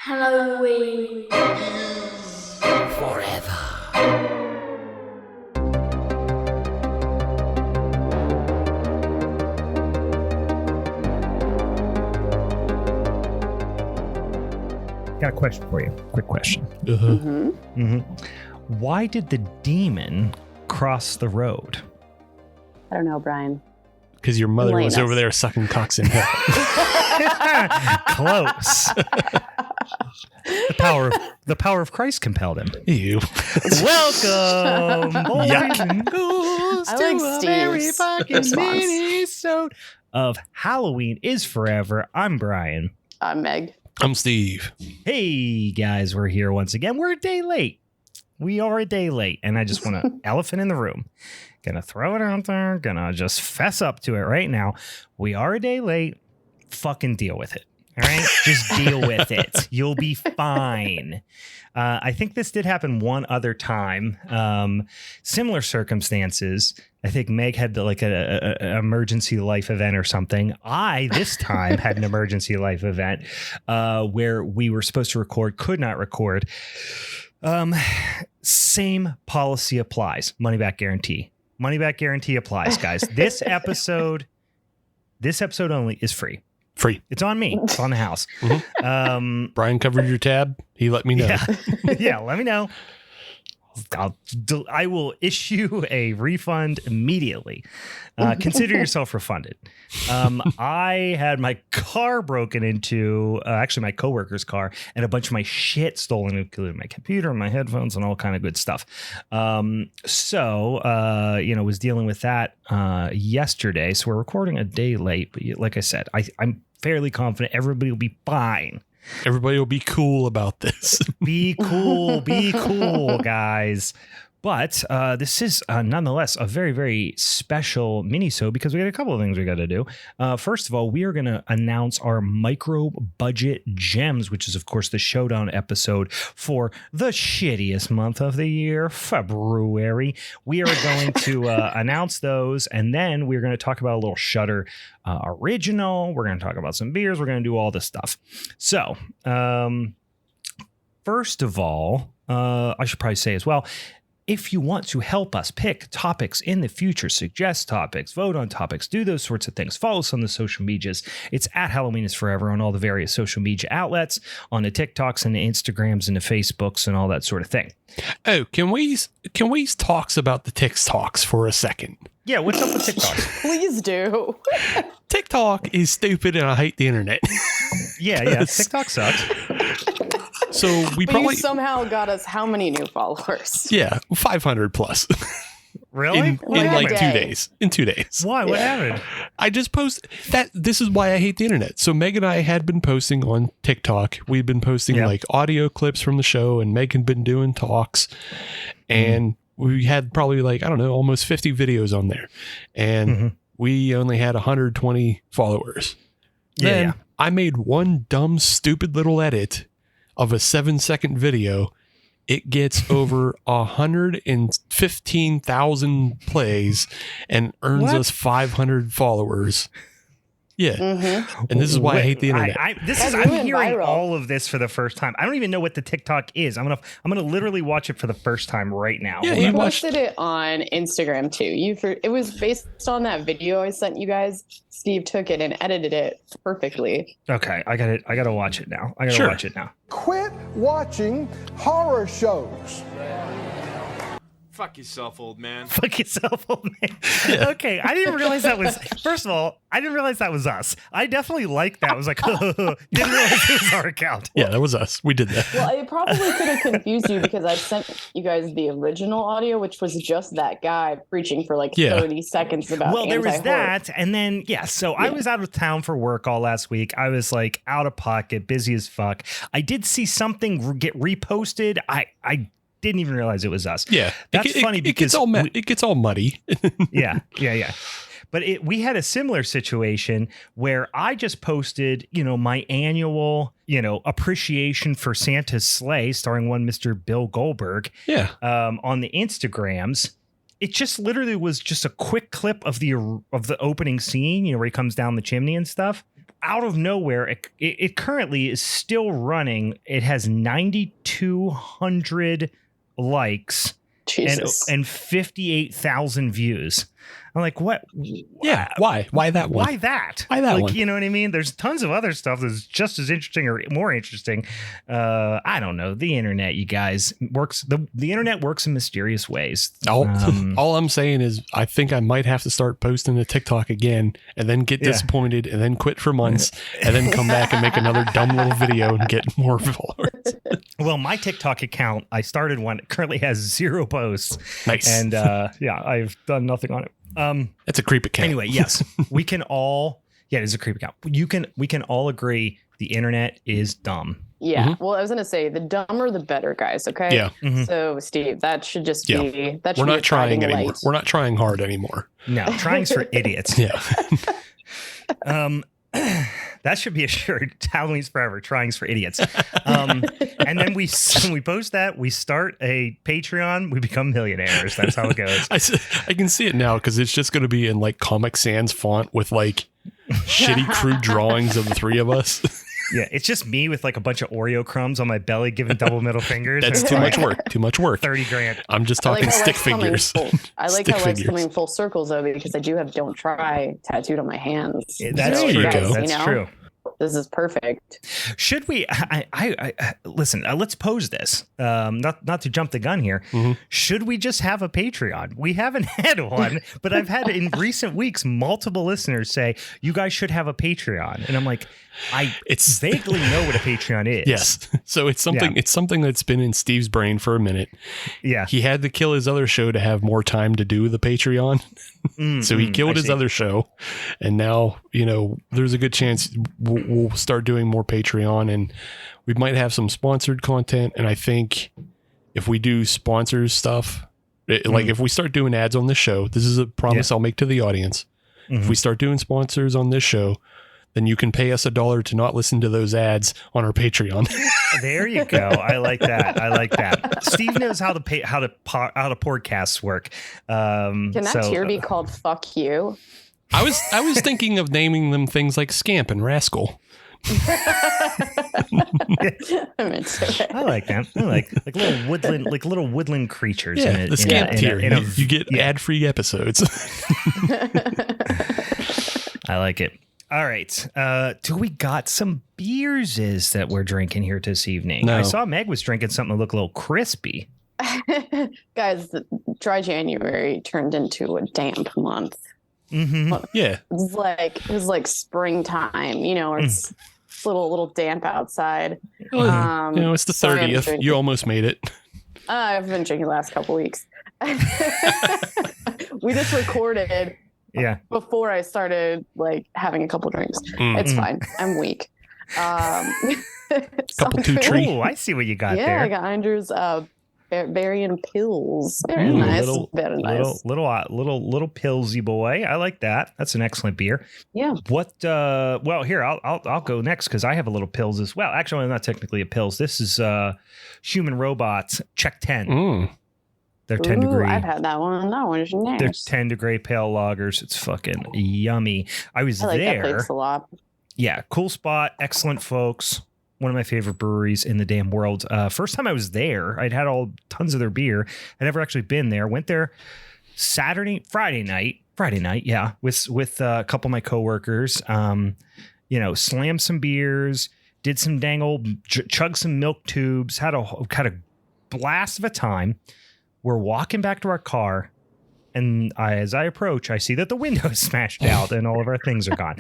Halloween forever. Got a question for you. Quick question. Why did the demon cross the road? I don't know, Brian. Because your mother was over there sucking cocks in hell. Close. The power of Christ compelled him. Ew. Welcome, boys and ghouls, I to like a Steve's very fucking response. Minisode of Halloween is Forever. I'm Brian. I'm Meg. I'm Steve. Hey guys, we're here once again. We're a day late. We are a day late, and I just want an elephant in the room. Gonna throw it out there. Gonna just fess up to it right now. We are a day late. Fucking deal with it. All right, just deal with it. You'll be fine. I think this did happen one other time. Similar circumstances. I think Meg had like an emergency life event or something. I, this time, had an emergency life event where we were supposed to record, could not record. Same policy applies. Money back guarantee. Money back guarantee applies, guys. This episode only is free. Free. It's on me. It's on the house. Brian covered your tab. He let me know. Yeah, let me know. I will issue a refund immediately. Consider yourself refunded. I had my car broken into, actually my coworker's car, and a bunch of my shit stolen, including my computer, my headphones, and all kind of good stuff. Was dealing with that yesterday. So we're recording a day late. But like I said, I'm fairly confident everybody will be fine. Everybody will be cool about this. Be cool, guys. But this is nonetheless a very, very special mini-sode because we got a couple of things we got to do. First of all, we are going to announce our micro budget gems, which is, of course, the Showdown episode for the shittiest month of the year, February. We are going to announce those, and then we're going to talk about a little Shudder original. We're going to talk about some beers. We're going to do all this stuff. So, first of all, I should probably say as well, if you want to help us pick topics in the future, suggest topics, vote on topics, do those sorts of things, follow us on the social medias. It's at Halloween is Forever on all the various social media outlets, on the TikToks and the Instagrams and the Facebooks and all that sort of thing. Oh, can we talk about the TikToks for a second? Yeah, what's up with TikToks? Please do. TikTok is stupid and I hate the internet. Yeah, TikTok sucks. So You somehow got us how many new followers? Yeah, 500 plus. Really? In like 2 days. In 2 days. Why? What happened? I just posted that. This is why I hate the internet. So Meg and I had been posting on TikTok. We've been posting like audio clips from the show, and Meg had been doing talks, and we had probably like, I don't know, almost 50 videos on there, and we only had 120 followers. Then I made one dumb, stupid little edit of a 7-second video. It gets over 115,000 plays and earns us 500 followers. Yeah. And this is why I hate the internet. I'm hearing viral. All of this for the first time. I don't even know what the TikTok is. I'm gonna literally watch it for the first time right now. Yeah, you posted it on Instagram too. It was based on that video I sent you guys. Steve took it and edited it perfectly. Okay, I gotta watch it now. Watch it now. Quit watching horror shows. Fuck yourself, old man. Fuck yourself, old man. Yeah. Okay, I didn't realize that was. First of all, I didn't realize that was us. I definitely liked that. I was like, didn't realize it was our account. Yeah, that was us. We did that. Well, it probably could have confused you because I sent you guys the original audio, which was just that guy preaching for like 30 seconds about. Well, there was that, and then So I was out of town for work all last week. I was like out of pocket, busy as fuck. I did see something get reposted. I didn't even realize it was us. Yeah, that's funny because it gets all muddy. Yeah. But we had a similar situation where I just posted, my annual, appreciation for Santa's sleigh, starring one Mr. Bill Goldberg. Yeah. On the Instagrams. It just literally was just a quick clip of the opening scene, where he comes down the chimney and stuff. out of nowhere, it currently is still running. It has 9,200 likes and 58,000 views. I'm like, what? Yeah. Why? Why that one? Why that? Why that like, one? You know what I mean? There's tons of other stuff that's just as interesting or more interesting. I don't know. The internet, you guys, works. The internet works in mysterious ways. All I'm saying is I think I might have to start posting to TikTok again and then get disappointed and then quit for months and then come back and make another dumb little video and get more followers. Well, my TikTok account, I started one. It currently has 0 posts. Nice. And I've done nothing on it. It's a creep account. Anyway, yes, we can all. Yeah, it is a creep account. We can all agree the internet is dumb. Yeah. Mm-hmm. Well, I was gonna say the dumber the better, guys. Okay. Yeah. Mm-hmm. So, Steve, that should just be that. We're should not be trying guiding anymore. light. We're not trying hard anymore. No, trying's for idiots. Yeah. That should be a shirt. Halloween's forever. Trying's for idiots. And then when we post that, we start a Patreon. We become millionaires. That's how it goes. I can see it now because it's just going to be in like Comic Sans font with like shitty crude drawings of the three of us. Yeah, it's just me with like a bunch of Oreo crumbs on my belly giving double middle fingers. That's too much work. Too much work. 30 grand. I'm just talking stick figures. I like how life's coming full circles though, because I do have "Don't Try" tattooed on my hands. That's There you true. go. That's true. This is perfect. Should we? I listen. Let's pose this. Not to jump the gun here. Mm-hmm. Should we just have a Patreon? We haven't had one, but I've had in recent weeks multiple listeners say you guys should have a Patreon, and I'm like, I vaguely know what a Patreon is. Yes. So it's something. Yeah. It's something that's been in Steve's brain for a minute. Yeah. He had to kill his other show to have more time to do the Patreon. So he killed his other show, and now there's a good chance we'll start doing more Patreon, and we might have some sponsored content. And I think if we do sponsors stuff, like if we start doing ads on this show, this is a promise I'll make to the audience. If we start doing sponsors on this show, then you can pay us $1 to not listen to those ads on our Patreon. There you go. I like that. Steve knows how the podcasts work. Can that tier be called "Fuck You"? I was thinking of naming them things like Scamp and Rascal. I'm into it. I like that. I like little woodland creatures. Yeah, in the Scamp tier. You get ad-free episodes. I like it. All right. Do we got some beers that we're drinking here this evening? No. I saw Meg was drinking something that looked a little crispy. Guys, the dry January turned into a damp month. Mm-hmm. Yeah. It was like springtime, or it's a little damp outside. It's the sorry, 30th. You almost made it. I've been drinking the last couple weeks. We just recorded before I started having a couple drinks. It's fine. I'm weak. Couple two tree. Oh, I see what you got there. Yeah, I got Andrew's Bavarian pills. Very nice. Very nice. Little pillsy boy. I like that. That's an excellent beer. Yeah. What? Well, here I'll go next because I have a little pills as well. Actually, not technically a pills. This is Human Robots Check 10. They're 10 degree. I've had that one. That one is nice. They're 10 degree pale lagers. It's fucking yummy. I like there. That place a lot. Yeah, cool spot. Excellent folks. One of my favorite breweries in the damn world. First time I was there, I'd had tons of their beer. I'd never actually been there. Went there Friday night. Yeah, with a couple of my coworkers. Slammed some beers, did some dang old chug some milk tubes. Had a blast of a time. We're walking back to our car, and as I approach, I see that the window is smashed out and all of our things are gone.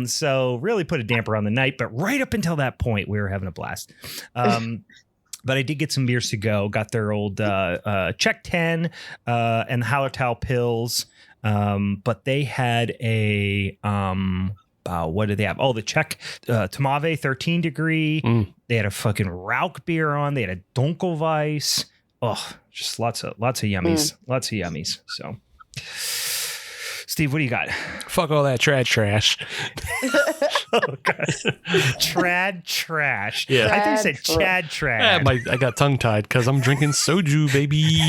So really put a damper on the night, but right up until that point, we were having a blast. But I did get some beers to go. Got their old Check 10 and the Hallertau pills. But they had a what did they have? Oh, the Czech Tmave 13 degree. They had a fucking Rauk beer on. They had a Dunkelweiss. Oh, just lots of yummies. Lots of yummies. So, Steve, what do you got? Fuck all that trash. Oh, God. Trad trash. Yeah. I think you said Chad Trad. I got tongue tied because I'm drinking soju, baby.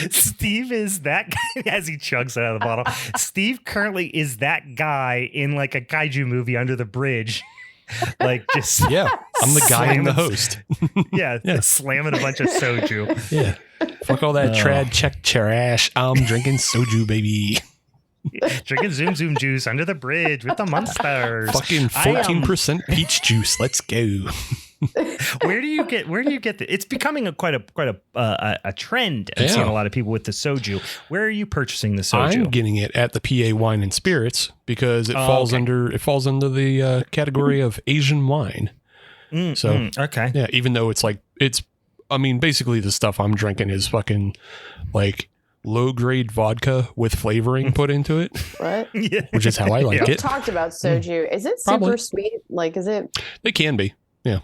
Steve is that guy as he chugs it out of the bottle. Steve currently is that guy in like a kaiju movie under the bridge. Like just Yeah, I'm the guy and the slamming- host. Yeah, slamming a bunch of soju. Yeah. Fuck all that trad check trash. I'm drinking soju, baby. Drinking Zoom Zoom juice under the bridge with the monsters. Fucking 14% peach juice. Let's go. Where do you get the? It's becoming quite a trend. I'm seeing a lot of people with the soju. Where are you purchasing the soju? I'm getting it at the PA Wine and Spirits because it falls under the category of Asian wine. Okay. Yeah, even though basically the stuff I'm drinking is fucking like low grade vodka with flavoring put into it. What? Yeah. Which is how I like We it. talked about soju. Is it super Probably. sweet? Like, is it? It can be. Yeah.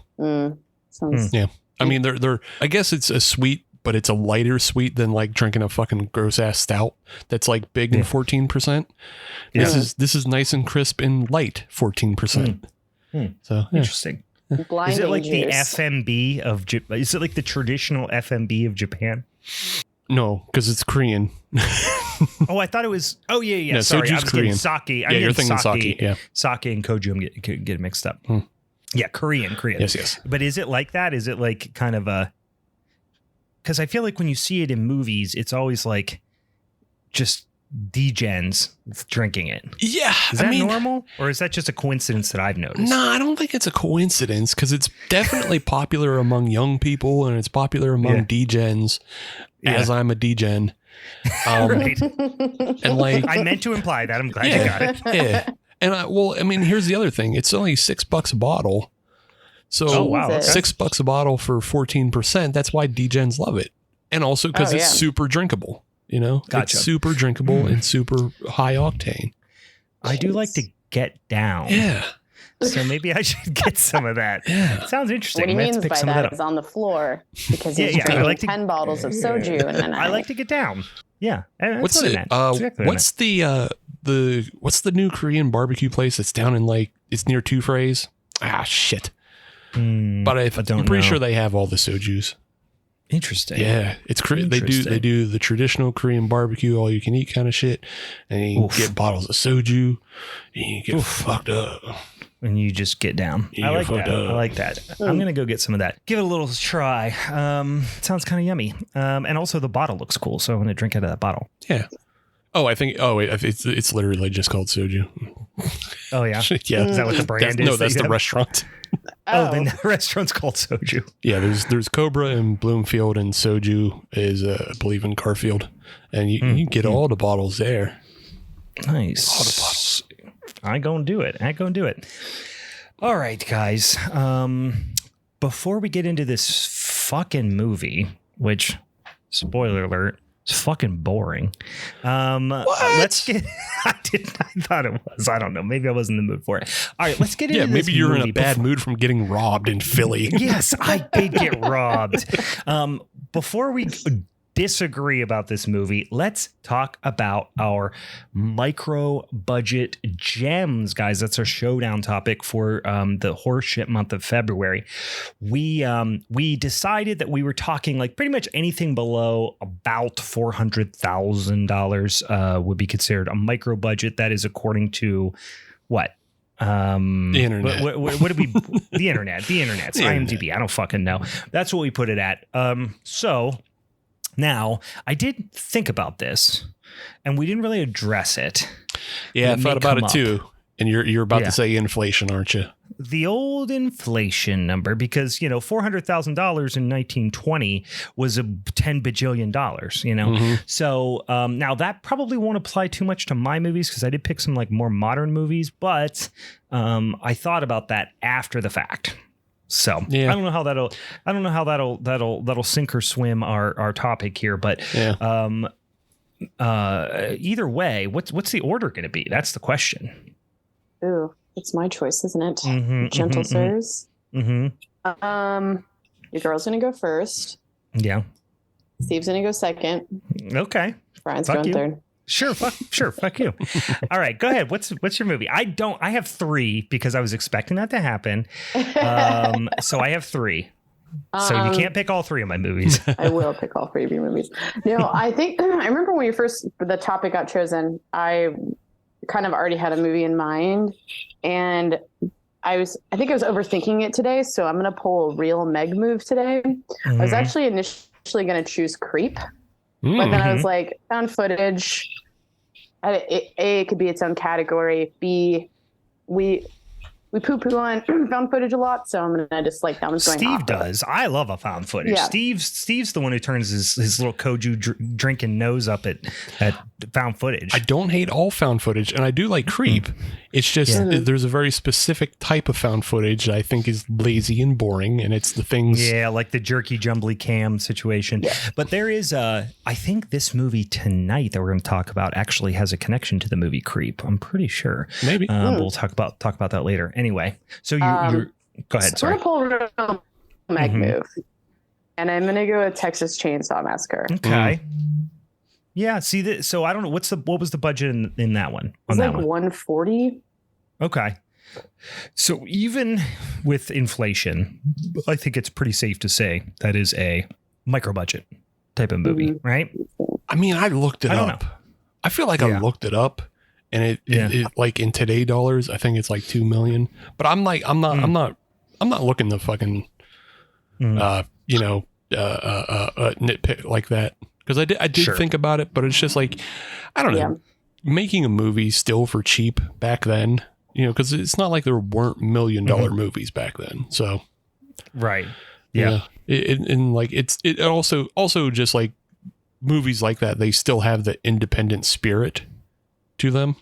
Sounds. Yeah. I mean, they're. I guess it's a sweet, but it's a lighter sweet than like drinking a fucking gross ass stout that's like big and 14%. Yeah. This is nice and crisp and light 14%. So yeah. Interesting. Blinding Is it like the juice. FMB of? Is it like the traditional FMB of Japan? No, because it's Korean. Oh, I thought it was. Oh yeah. No, Sorry, I soju's was Korean. getting sake. Yeah, you're thinking sake. Yeah. Sake and koju. I'm getting mixed up. Yeah, Korean. Yes. But is it like that? Is it like kind of a? Because I feel like when you see it in movies, it's always like just degens drinking it. Yeah. Is that normal, or is that just a coincidence that I've noticed? No, I don't think it's a coincidence because it's definitely popular among young people and it's popular among degens, as I'm a degen. Right. And like, I meant to imply that. I'm glad you got it. yeah. And I mean, here's the other thing. It's only $6 a bottle. So Oh, wow. Okay. $6 a bottle for 14%. That's why degens love it. And also because it's super drinkable, Gotcha. It's super drinkable and super high octane. I do like to get down. Yeah. So maybe I should get some of that. Yeah. Sounds interesting. What he I'm gonna have means to pick by some of that up. is on the floor because he's Yeah, I drinking like to- 10 bottles of soju in a night. I like to get down. Yeah. That's What's what I it? meant. That's exactly what I What's the new Korean barbecue place that's down in like it's near Two Phrase? Ah, shit. meant. But I'm pretty know. sure they have all the sojus. Interesting. Yeah, it's they Interesting. do the traditional Korean barbecue, all you can eat kind of shit, and you can get bottles of soju, and you get fucked up. And you just get down. Yeah, I like fucked that. up. I like that. I'm gonna go get some of that. Give it a little try. Sounds kind of yummy. And also the bottle looks cool, so I'm gonna drink out of that bottle. Yeah. Oh, I think. Oh, wait, it's literally just called soju. Oh yeah. Yeah. Is that what the brand is? No, that that's you the have? restaurant. Oh, then the restaurant's called Soju. Yeah, there's Cobra in Bloomfield, and soju is I believe in Garfield, and you get all the bottles there. Nice. All the bottles. I gonna do it. All right, guys. Before we get into this fucking movie, which, spoiler alert, is fucking boring. Let's get. I thought it was. I don't know. Maybe I wasn't in the mood for it. All right, let's get into this maybe you're in a movie bad mood from getting robbed in Philly. Yes, I did get robbed. Before we disagree about this movie, let's talk about our micro budget gems, guys. That's our showdown topic for the horseshit month of February. We decided that we were talking like pretty much anything below about $400,000 would be considered a micro budget. That is according to what? The internet. What did we? The internet. It's IMDb. I don't fucking know. That's what we put it at. So now I did think about this, and we didn't really address it. Yeah, I It may thought about come it up. too. And you're about Yeah. to say inflation, aren't you? The old inflation number, because $400,000 in 1920 was a $10 bajillion. So now that probably won't apply too much to my movies because I did pick some like more modern movies, but I thought about that after the fact. So Yeah. I don't know how that'll sink or swim our topic here, but Yeah. either way, what's the order going to be? That's the question. Ooh, it's my choice, isn't it? Mhm, Gentle mhm, sirs. Mm-hmm. Your girl's gonna go first. Yeah. Steve's gonna go second. Okay. Brian's Fuck going you. third. Sure, fuck you. All right, go ahead. What's your movie? I have 3 because I was expecting that to happen. So I have 3. So you can't pick all three of my movies. I will pick all three of your movies. No, I think I remember when the topic got chosen, I kind of already had a movie in mind, and I think I was overthinking it today. So I'm going to pull a real Meg move today. I was actually initially going to choose Creep, but then I was like, found footage. A, it could be its own category. B, we poo-poo on found footage a lot, so I'm gonna just like that one's going. Steve does. I love a found footage. Yeah. Steve's the one who turns his little koju drinking nose up at found footage. I don't hate all found footage, and I do like Creep. It's just there's a very specific type of found footage that I think is lazy and boring, and it's the things. Yeah, like the jerky jumbly cam situation. Yeah. But there is I think this movie tonight that we're going to talk about actually has a connection to the movie Creep. I'm pretty sure. Maybe we'll talk about that later. Anyway, so you're go ahead. So Sorry. I'm gonna pull a real Meg move, and I'm gonna go with Texas Chainsaw Massacre. Okay. Yeah. See, so I don't know what was the budget in that one? It's like 140. Okay. So even with inflation, I think it's pretty safe to say that is a micro budget type of movie, right? I mean, I looked it up. I feel like I looked it up, and it like in today dollars, I think it's like $2 million. But I'm like, I'm not looking to fucking, nitpick like that, because I did think about it, but it's just like, I don't know, making a movie still for cheap back then, because it's not like there weren't $1 million movies back then. So, right. Yeah. It also just like movies like that, they still have the independent spirit to them.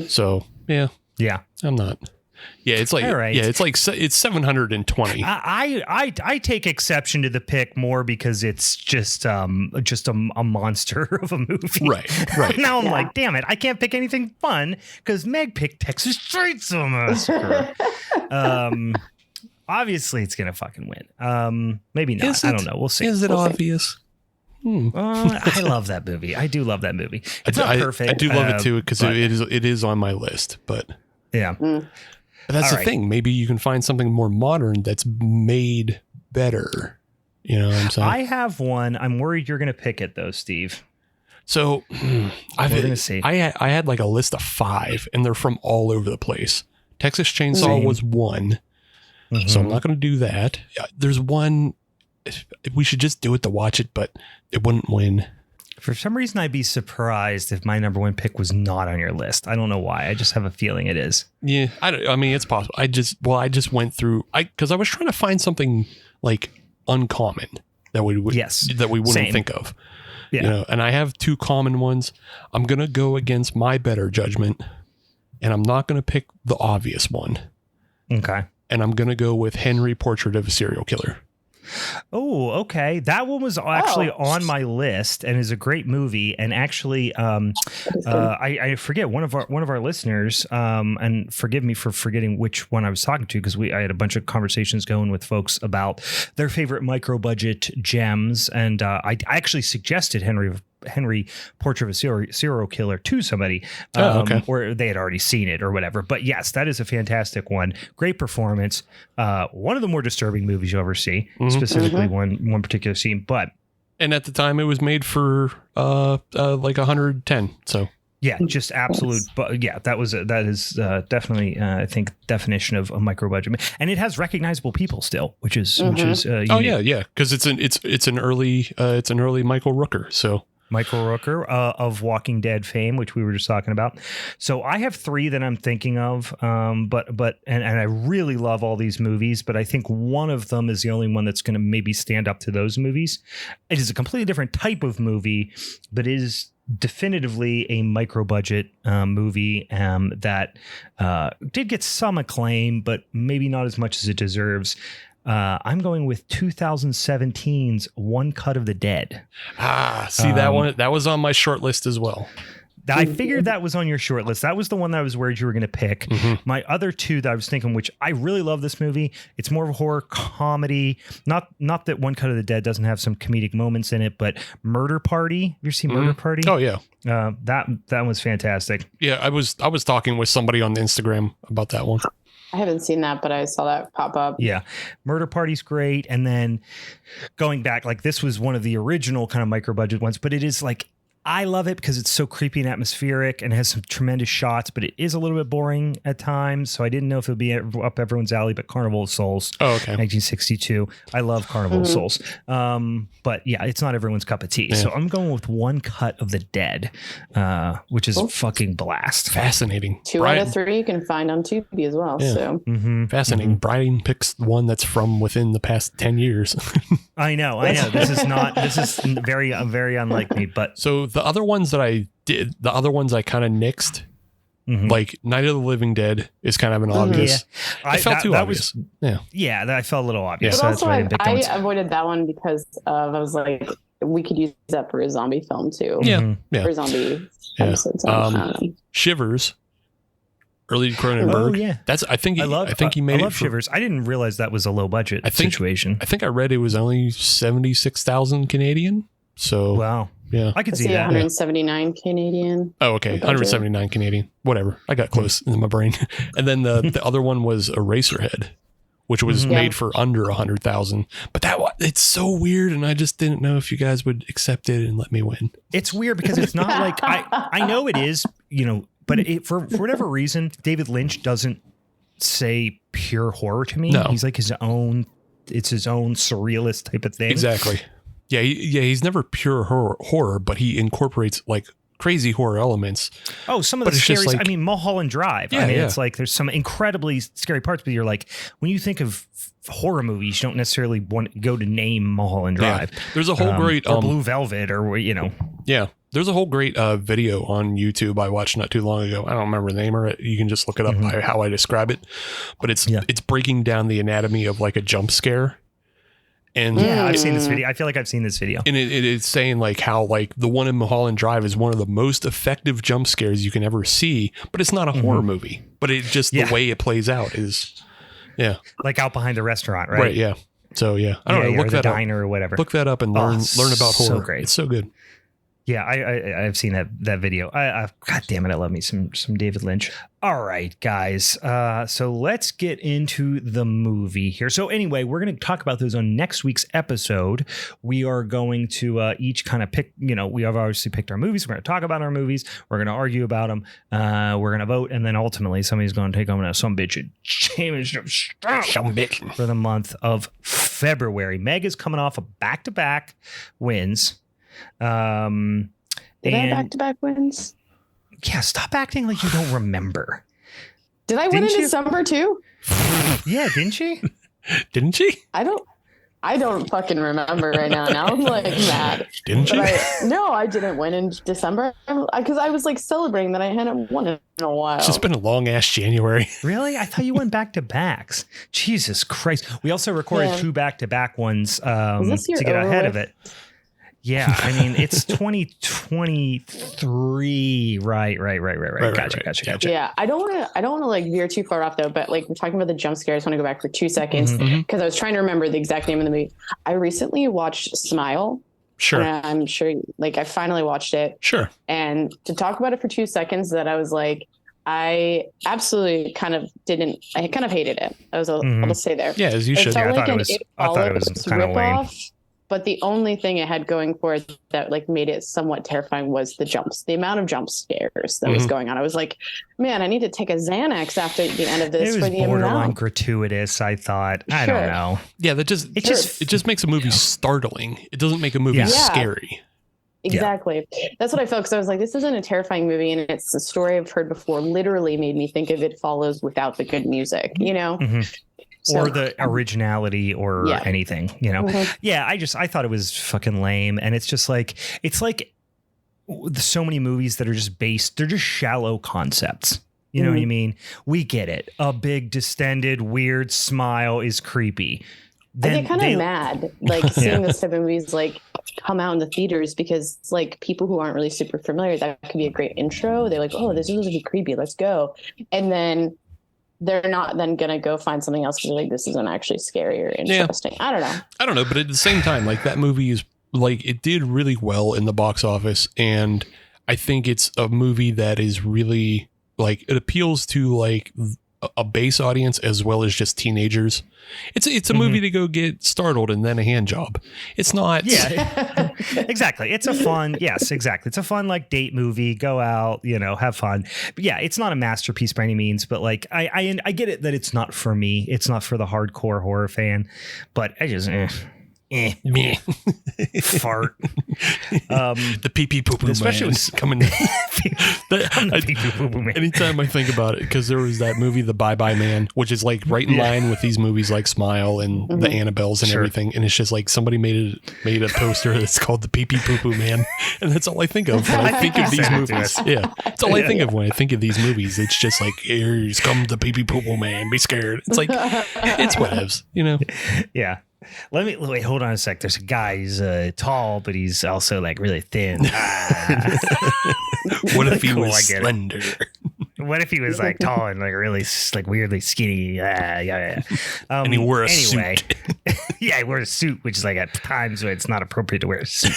So yeah, I'm not. Yeah, it's like it's 720. I take exception to the pick more because it's just a monster of a movie. Right. Now I'm like, damn it, I can't pick anything fun because Meg picked Texas Chainsaw Massacre. Obviously it's gonna fucking win. Maybe not. I don't know. We'll see. Is it obvious? I love that movie. I do love that movie. It's not perfect. I do love it too because it is on my list. But yeah. But that's the thing. Maybe you can find something more modern that's made better. You know what I'm saying? I have one. I'm worried you're going to pick it though, Steve. So we're going to see. I had like a list of 5, and they're from all over the place. Texas Chainsaw was one, so I'm not going to do that. There's one. We should just do it to watch it, but it wouldn't win. For some reason, I'd be surprised if my number one pick was not on your list. I don't know why. I just have a feeling it is. Yeah, I mean, it's possible. I just went through because I was trying to find something like uncommon that we wouldn't think of. Yeah, and I have 2 common ones. I'm gonna go against my better judgment, and I'm not gonna pick the obvious one. Okay. And I'm gonna go with Henry, Portrait of a Serial Killer. Oh, okay. That one was actually on my list and is a great movie. And actually, I forget one of our listeners, and forgive me for forgetting which one I was talking to, because I had a bunch of conversations going with folks about their favorite micro budget gems, and I actually suggested Henry, Portrait of a Serial Killer to somebody, or they had already seen it or whatever. But yes, that is a fantastic one. Great performance. One of the more disturbing movies you'll ever see, specifically one particular scene. And at the time it was made for like 110. So yeah, just absolute. But yeah, that is definitely I think definition of a micro budget, and it has recognizable people still, which is unique. Oh yeah, because it's an early Michael Rooker. So. Michael Rooker of Walking Dead fame, which we were just talking about. So I have 3 that I'm thinking of, but I really love all these movies, but I think one of them is the only one that's going to maybe stand up to those movies. It is a completely different type of movie, but is definitively a micro budget movie that did get some acclaim, but maybe not as much as it deserves. I'm going with 2017's One Cut of the Dead. That one, that was on my short list as well. I figured that was on your short list. That was the one that I was worried you were going to pick. My other 2 that I was thinking, which I really love this movie. It's more of a horror comedy. Not that One Cut of the Dead doesn't have some comedic moments in it, but Murder Party. Have you seen Murder Party? Oh yeah. That was fantastic. Yeah, I was talking with somebody on Instagram about that one. I haven't seen that, but I saw that pop up. Yeah. Murder Party's great. And then going back, like this was one of the original kind of micro budget ones, but it is like, I love it because it's so creepy and atmospheric and has some tremendous shots, but it is a little bit boring at times. So I didn't know if it would be up everyone's alley, but Carnival of Souls, 1962. I love Carnival of Souls. But yeah, it's not everyone's cup of tea. Yeah. So I'm going with One Cut of the Dead, which is a fucking blast. Fascinating. 2 out of 3 you can find on Tubi as well. Yeah. So fascinating. Brian picks one that's from within the past 10 years. I know. This is very, very unlike me, but so the other ones that I did, the other ones I kind of nixed, like Night of the Living Dead is kind of an obvious. Yeah. I felt too obvious. That felt a little obvious. But So also, that's why I I avoided that one because I was like, we could use that for a zombie film too. Yeah. For a zombie episode. So Shivers. Early Cronenberg. Oh yeah, that's. I think he made it. I love Shivers. I didn't realize that was a low budget situation. I think I read it was only 76,000 Canadian. So wow. Yeah, I could see that. 179 Canadian. Oh, okay. 179 Canadian. Whatever. I got close in my brain. And then the other one was Eraserhead, which was made for under 100,000. But it's so weird, and I just didn't know if you guys would accept it and let me win. It's weird because it's not like I know it is, but for whatever reason, David Lynch doesn't say pure horror to me. No. He's like his own. It's his own surrealist type of thing. Exactly. Yeah, he's never pure horror, but he incorporates like crazy horror elements. Oh, some of the scary. Like, Mulholland Drive. Yeah, it's like there's some incredibly scary parts, but you're like, when you think of horror movies, you don't necessarily want to go to name Mulholland Drive. Yeah. There's a whole great or Blue Velvet, or Yeah, there's a whole great video on YouTube I watched not too long ago. I don't remember the name of it. You can just look it up by how I describe it, but it's breaking down the anatomy of like a jump scare. And I've seen this video. I feel like I've seen this video. And it is saying like how like the one in Mulholland Drive is one of the most effective jump scares you can ever see, but it's not a horror movie. But it just the way it plays out is like out behind the restaurant, right? Right, yeah. So I don't know, look that that diner or whatever. Look that up and learn about horror. So great. It's so good. Yeah, I've seen that video. God damn it, I love me some David Lynch. All right, guys. So let's get into the movie here. So anyway, we're going to talk about those on next week's episode. We are going to each kind of pick. We have obviously picked our movies. We're going to talk about our movies. We're going to argue about them. We're going to vote, and then ultimately somebody's going to take home some bitch for the month of February. Meg is coming off of back-to-back wins. Did I back-to-back wins? Yeah, stop acting like you don't remember. Did I win in December too? Yeah, didn't she? Didn't she? I don't fucking remember right now. Now I'm like mad. Didn't you? No, I didn't win in December because I was like celebrating that I hadn't won in a while. It's just been a long ass January. Really? I thought you went back to backs. Jesus Christ. We also recorded 2 back-to-back ones to get ahead of it. Yeah, I mean, it's 2023. Right. Gotcha. Yeah, I don't want to like veer too far off though, but like we're talking about the jump scare. I just want to go back for 2 seconds because I was trying to remember the exact name of the movie. I recently watched Smile. Sure. And I'm sure like I finally watched it. Sure. And to talk about it for 2 seconds, that I was like, I absolutely kind of hated it. I'll just say there. Yeah, as you should. I thought it was kind of lame. But the only thing it had going for it that like made it somewhat terrifying was the amount of jump scares that was going on. I was like, man, I need to take a Xanax after the end of this. It was borderline gratuitous, I thought. I don't know. Yeah, it just makes a movie startling. It doesn't make a movie scary. Exactly. That's what I felt, because I was like, this isn't a terrifying movie, and it's a story I've heard before. Literally made me think of It Follows without the good music, or the originality or anything, Yeah, I thought it was fucking lame. And it's just like, so many movies that are just they're just shallow concepts. You know what I mean? We get it. A big distended weird smile is creepy. I get kind of mad, like seeing this type of movies like come out in the theaters, because it's like people who aren't really super familiar, that could be a great intro. They're like, oh, this is really creepy, let's go. And then they're not then going to go find something else because they're like, this isn't actually scary or interesting. I don't know. But at the same time, like that movie is like, it did really well in the box office. And I think it's a movie that is really like, it appeals to like a base audience as well as just teenagers. It's a movie to go get startled and then a hand job. It's not. Yeah, exactly. It's a fun. Yes, exactly. It's a fun like date movie. Go out, have fun. But yeah, it's not a masterpiece by any means. But like, I get it that it's not for me. It's not for the hardcore horror fan. But I just. Meh. Fart. The pee pee poo poo especially man coming. Man. Anytime I think about it, because there was that movie, The Bye Bye Man, which is like right in line with these movies like Smile and the Annabelles and everything, and it's just like somebody made a poster that's called The Pee Pee Poo Poo Man, and that's all I think of when I think of these movies. Yeah, that's all I think of when I think of these movies. It's just like, here's come the Pee Pee Poo Poo Man, be scared. It's like it's whatevs, Yeah. Wait, hold on a sec. There's a guy, he's tall, but he's also like really thin. What if he was slender? What if he was like tall and like really like weirdly skinny? Yeah. And he wore a suit. Yeah, he wore a suit, which is like at times when it's not appropriate to wear a suit.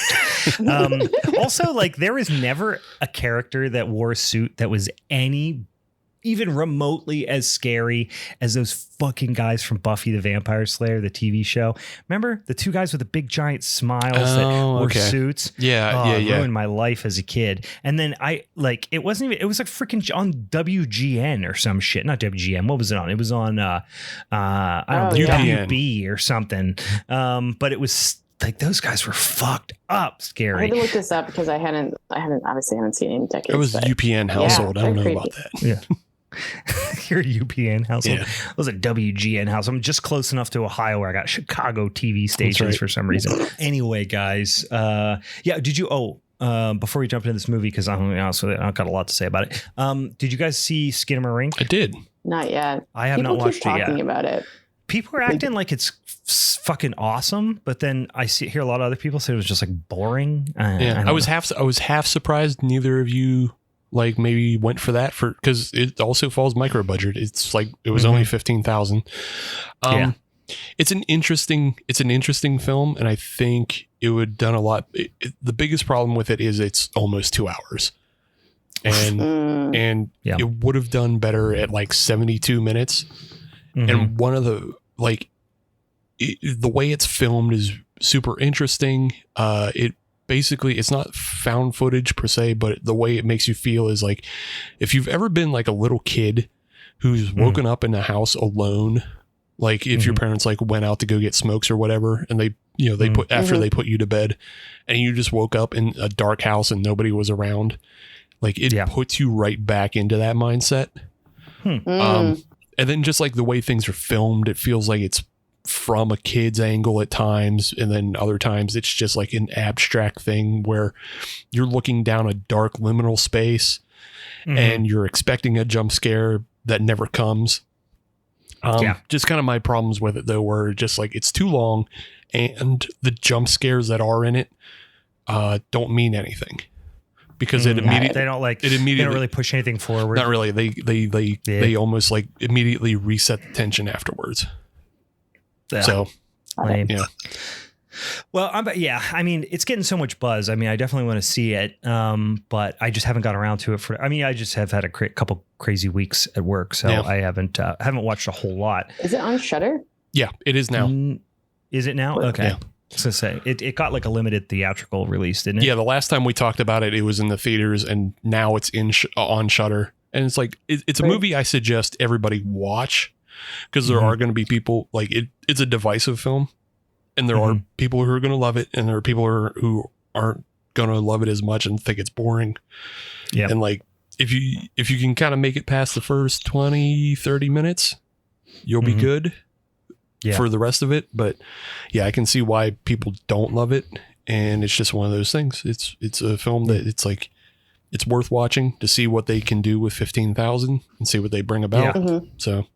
Also, like there was never a character that wore a suit that was even remotely as scary as those fucking guys from Buffy the Vampire Slayer, the TV show. Remember the two guys with the big giant smiles that wore suits? Yeah. Ruined my life as a kid. And then it was like freaking on WGN or some shit. Not WGN. What was it on? It was on, I don't know, WB or something. But it was like those guys were fucked up scary. I had to look this up because I obviously haven't seen it in decades. It was UPN household. Yeah, I don't know creepy. about that. Yeah. Your UPN household. Yeah. It was a WGN house. I'm just close enough to Ohio where I got Chicago TV stations for some reason. Anyway, guys, did you before we jump into this movie, because I've got a lot to say about it. Did you guys see Skinamarink? I did. Not yet. I have not watched it yet. Talking about it. People are acting like it's fucking awesome, but then I hear a lot of other people say it was just like boring. I was half surprised neither of you like maybe went for that because it also falls micro budget. It's like it was only 15,000. It's an interesting film, and I think it would done a lot. The biggest problem with it is it's almost 2 hours, and it would have done better at like 72 minutes. And one of the the way it's filmed is super interesting. It's not found footage per se, but the way it makes you feel is like if you've ever been like a little kid who's woken up in a house alone, like if your parents like went out to go get smokes or whatever, and they put after they put you to bed, and you just woke up in a dark house and nobody was around, like it puts you right back into that mindset. And then just like the way things are filmed, it feels like it's from a kid's angle at times, and then other times it's just like an abstract thing where you're looking down a dark liminal space and you're expecting a jump scare that never comes. Just kind of my problems with it though, were just like it's too long, and the jump scares that are in it don't mean anything. Because they don't really push anything forward. Not really. They almost like immediately reset the tension afterwards. So, yeah. Well, I mean, it's getting so much buzz. I mean, I definitely want to see it, but I just haven't got around to it. I just have had a couple crazy weeks at work, so I haven't watched a whole lot. Is it on Shudder? Yeah, it is now. Is it now? Okay. Yeah. I was gonna say it got like a limited theatrical release, didn't it? Yeah, the last time we talked about it, it was in the theaters, and now it's on Shudder. And it's like it's a movie I suggest everybody watch, because there are going to be people like it's a divisive film, and there are people who are going to love it, and there are people who aren't going to love it as much and think it's boring. Yeah, and like if you can kind of make it past the first 20-30 minutes, you'll be good. For the rest of it. But yeah, I can see why people don't love it, and it's just one of those things. It's a film that it's like it's worth watching to see what they can do with 15,000 and see what they bring about. So,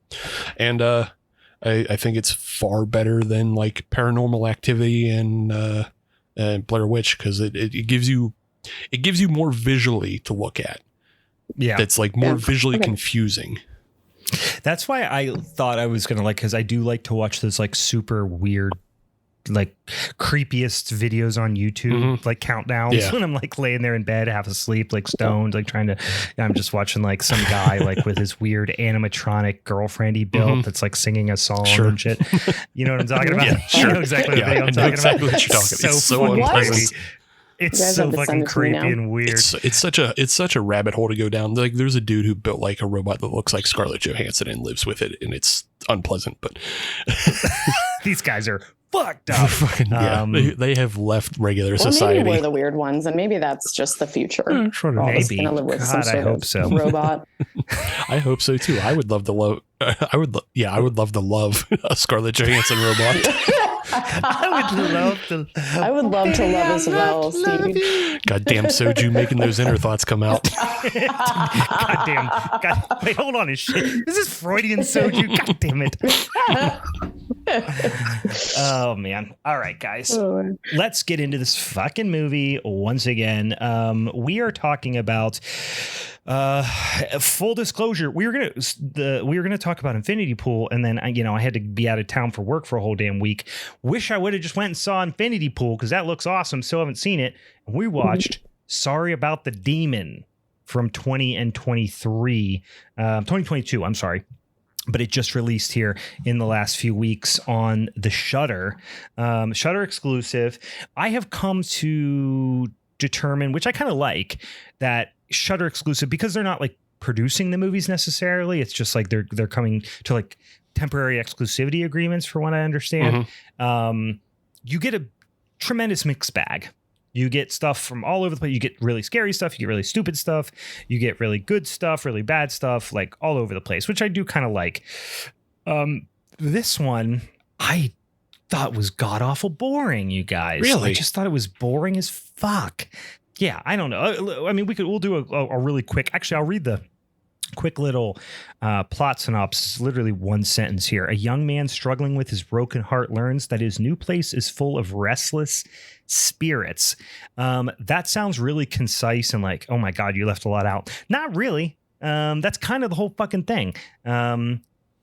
and I think it's far better than like Paranormal Activity and Blair Witch, because it gives you more visually to look at. Yeah, that's like more visually confusing. That's why I thought I was going to because I do like to watch those like super weird, like creepiest videos on YouTube, like countdowns when I'm like laying there in bed, half asleep, like stoned, like I'm just watching like some guy like with his weird animatronic girlfriend he built that's like singing a song and shit. You know what I'm talking about? Sure. You know exactly what video I'm talking exactly about. what you're talking about. It's so What? fucking creepy. It's so fucking creepy and weird. It's such a rabbit hole to go down. Like there's a dude who built like a robot that looks like Scarlett Johansson and lives with it, and it's unpleasant. But these guys are fucked up. They have left regular society. Maybe we're the weird ones, and maybe that's just the future. Maybe. Live with some sort I hope so. Robot. I hope so too. I would love to love. I would love to love a Scarlett Johansson robot. I would love to love as well, Steve. Goddamn Soju making those inner thoughts come out. God, wait, hold on, shit. This is Freudian Soju. God damn it. Oh man. All right, guys. Let's get into this fucking movie once again. We are talking about full disclosure, we were gonna talk about Infinity Pool, and then I had to be out of town for work for a whole damn week. Wish I would have just went and saw Infinity Pool because that looks awesome. Still haven't seen it. And we watched Sorry About the Demon from 2022. I'm sorry. But it just released here in the last few weeks on the Shudder exclusive. I have come to determine, which I kind of like, that Shudder exclusive, because they're not like producing the movies necessarily. It's just like they're coming to like temporary exclusivity agreements, for what I understand. You get a tremendous mixed bag. You get stuff from all over the place. You get really scary stuff. You get really stupid stuff. You get really good stuff, really bad stuff, like all over the place, which I do kind of like. This one I thought was god awful boring, you guys. Really? I just thought it was boring as fuck. Yeah, I don't know. I mean, we'll do a really quick. Actually, I'll read the quick little plot synopsis. Literally one sentence here. A young man struggling with his broken heart learns that his new place is full of restless spirits. That sounds really concise and like, oh my God, you left a lot out. Not really. That's kind of the whole fucking thing.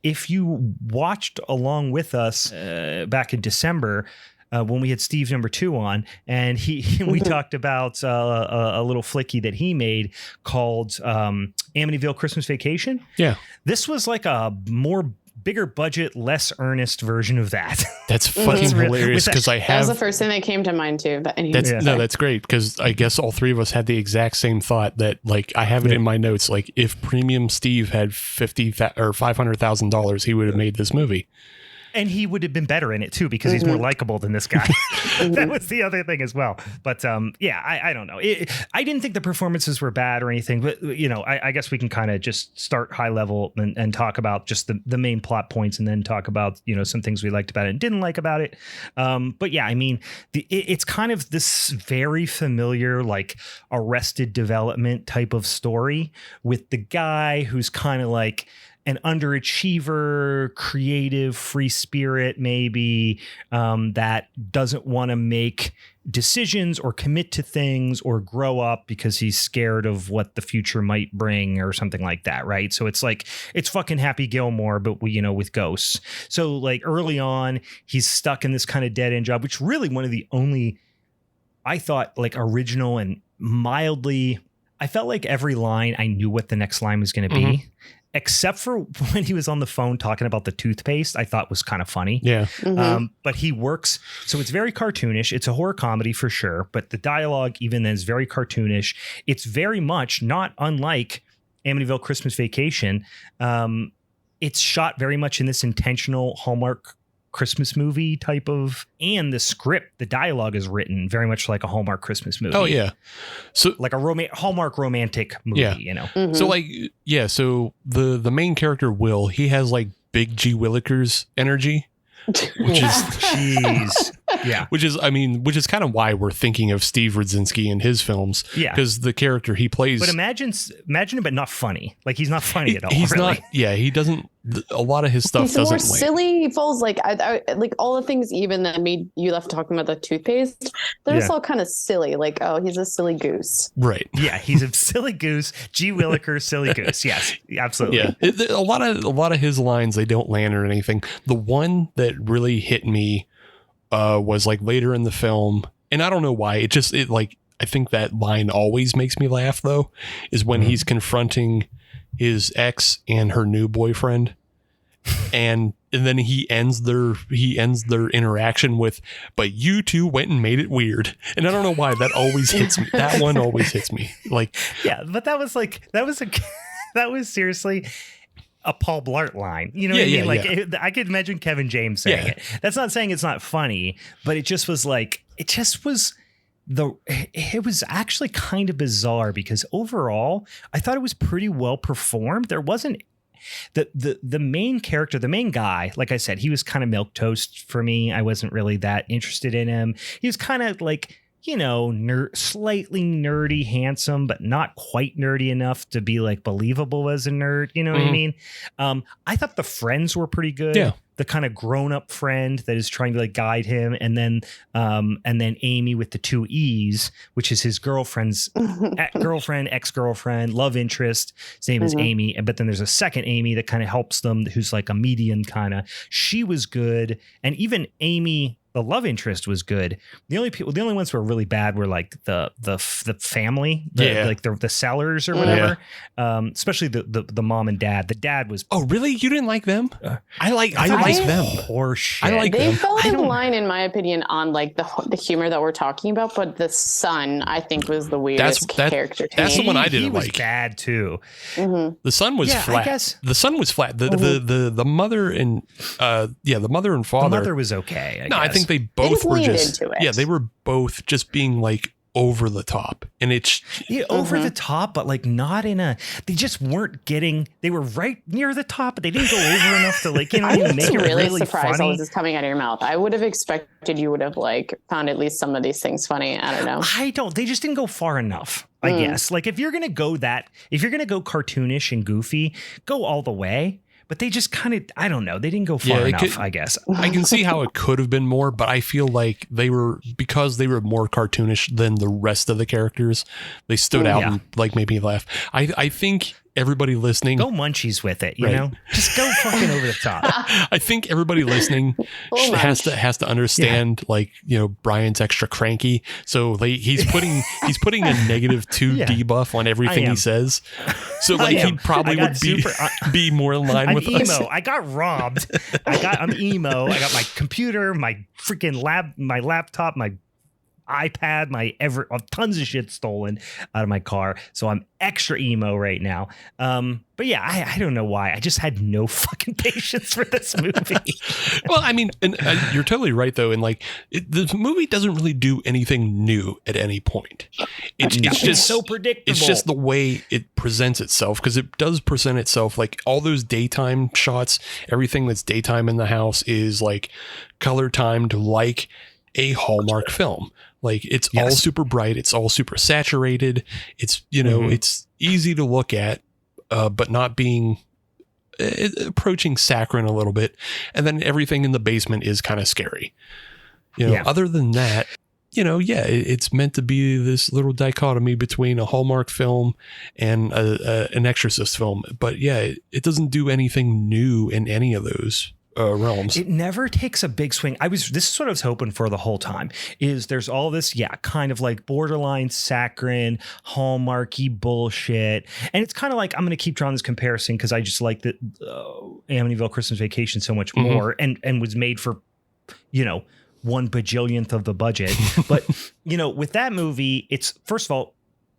If you watched along with us back in December, when we had Steve number 2 on, and we talked about a little flicky that he made called Amityville Christmas Vacation. Yeah. This was like a bigger budget, less earnest version of that. That's fucking hilarious, because that was the first thing that came to mind too. That's great, because I guess all three of us had the exact same thought, that like I have it in my notes, like if Premium Steve had $500,000, he would have made this movie. And he would have been better in it too, because he's more likable than this guy. That was the other thing as well. But I don't know. I didn't think the performances were bad or anything, but I guess we can kind of just start high level and talk about just the main plot points, and then talk about some things we liked about it and didn't like about it. But yeah, I mean, it's kind of this very familiar like Arrested Development type of story with the guy who's kind of like an underachiever, creative, free spirit, maybe, that doesn't want to make decisions or commit to things or grow up because he's scared of what the future might bring or something like that, right? So it's like, it's fucking Happy Gilmore, but with ghosts. So like early on, he's stuck in this kind of dead end job, which really one of the only, I thought, like original and mildly, I felt like every line, I knew what the next line was going to be. Except for when he was on the phone talking about the toothpaste, I thought was kind of funny. Yeah. But he works. So it's very cartoonish. It's a horror comedy for sure. But the dialogue even then is very cartoonish. It's very much not unlike Amityville Christmas Vacation. It's shot very much in this intentional Hallmark Christmas movie type of, and the script, the dialogue is written very much like a Hallmark Christmas movie. Oh yeah. So like a Hallmark romantic movie, So like, yeah. So the main character, Will, he has like big G Willikers energy, which is jeez. Yeah. Which is kind of why we're thinking of Steve Rudzinski in his films. Yeah. Because the character he plays. But imagine him, but not funny. Like he's not funny at all. He's really. not. Yeah. He doesn't. A lot of his stuff he's doesn't. More silly. He falls like like all the things even that made you left talking about the toothpaste. They're just all kind of silly. Like, oh, he's a silly goose. Right. Yeah. He's a silly goose. G Willikers, silly goose. Yes. Absolutely. Yeah. A lot of his lines, they don't land or anything. The one that really hit me was like later in the film, and I don't know why. I think that line always makes me laugh though, is when he's confronting his ex and her new boyfriend, and then he ends their interaction with, "But you two went and made it weird," and I don't know why that always hits me. That one always hits me. Like, yeah, but that was seriously a Paul Blart line. You know what I mean? Like I could imagine Kevin James saying it. That's not saying it's not funny, but it was actually kind of bizarre because overall I thought it was pretty well performed. There wasn't the main character, the main guy, like I said, he was kind of milquetoast for me. I wasn't really that interested in him. He was kind of like, you know, slightly nerdy, handsome, but not quite nerdy enough to be like believable as a nerd. You know what I mean? I thought the friends were pretty good. Yeah. The kind of grown up friend that is trying to like guide him. And then Amy with the 2 E's, which is his girlfriend's girlfriend, ex-girlfriend, love interest. His name is Amy. But then there's a second Amy that kind of helps them, who's like a median kind of. She was good. And even Amy, the love interest, was good. The only ones who were really bad were like the family, like the sellers or whatever. Especially the mom and dad. The dad was. Oh, really? You didn't like them? I like them. Horseshit. I like they them. fell in line, in my opinion, on like the humor that we're talking about. But the son, I think, was the weirdest character. That's the one I didn't like. He was bad too. The son was flat. I guess. The son was flat. The mother and the mother and father. The mother was okay. I guess. I think they both were just. Into it. Yeah, they were both just being like over the top, and it's over the top, but like not in a. They just weren't getting. They were right near the top, but they didn't go over enough to like make it really surprised funny. all this is coming out of your mouth. I would have expected you would have like found at least some of these things funny. I don't know. They just didn't go far enough. I guess like if you're gonna go cartoonish and goofy, go all the way. But they just kind of, I don't know. They didn't go far enough, I guess. I can see how it could have been more, but I feel like because they were more cartoonish than the rest of the characters, they stood out and like made me laugh. I think everybody listening. Go munchies with it, you know? Just go fucking over the top. I think everybody listening has to understand, like, you know, Brian's extra cranky. So he's putting a -2 debuff on everything he says. So like he probably would be more in line with emo. us. I got robbed. I'm emo. I got my computer, my freaking my laptop, my iPad, tons of shit stolen out of my car. So I'm extra emo right now. But yeah, I don't know why. I just had no fucking patience for this movie. Well, I mean, and, you're totally right though. And like the movie doesn't really do anything new at any point. It's just so predictable. It's just the way it presents itself, because it does present itself like all those daytime shots. Everything that's daytime in the house is like color timed like a Hallmark film. Like it's all super bright. It's all super saturated. It's, you know, it's easy to look at, but not being approaching saccharine a little bit. And then everything in the basement is kind of scary. You know, other than that, you know, it's meant to be this little dichotomy between a Hallmark film and an Exorcist film. But yeah, it doesn't do anything new in any of those realms. It never takes a big swing. This is what I was hoping for the whole time, is there's all this, kind of like borderline saccharine, Hallmarky bullshit. And it's kind of like, I'm going to keep drawing this comparison because I just like the Amityville Christmas Vacation so much more and was made for, you know, 1 bajillionth of the budget. But, you know, with that movie, it's, first of all,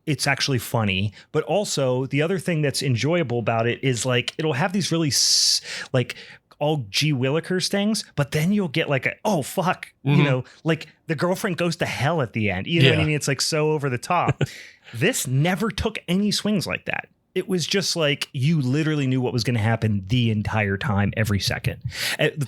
it's actually funny, but also the other thing that's enjoyable about it is like, it'll have these really like all G. Willikers things, but then you'll get like you know, like the girlfriend goes to hell at the end. You know what I mean? It's like so over the top. This never took any swings like that. It was just like you literally knew what was going to happen the entire time, every second.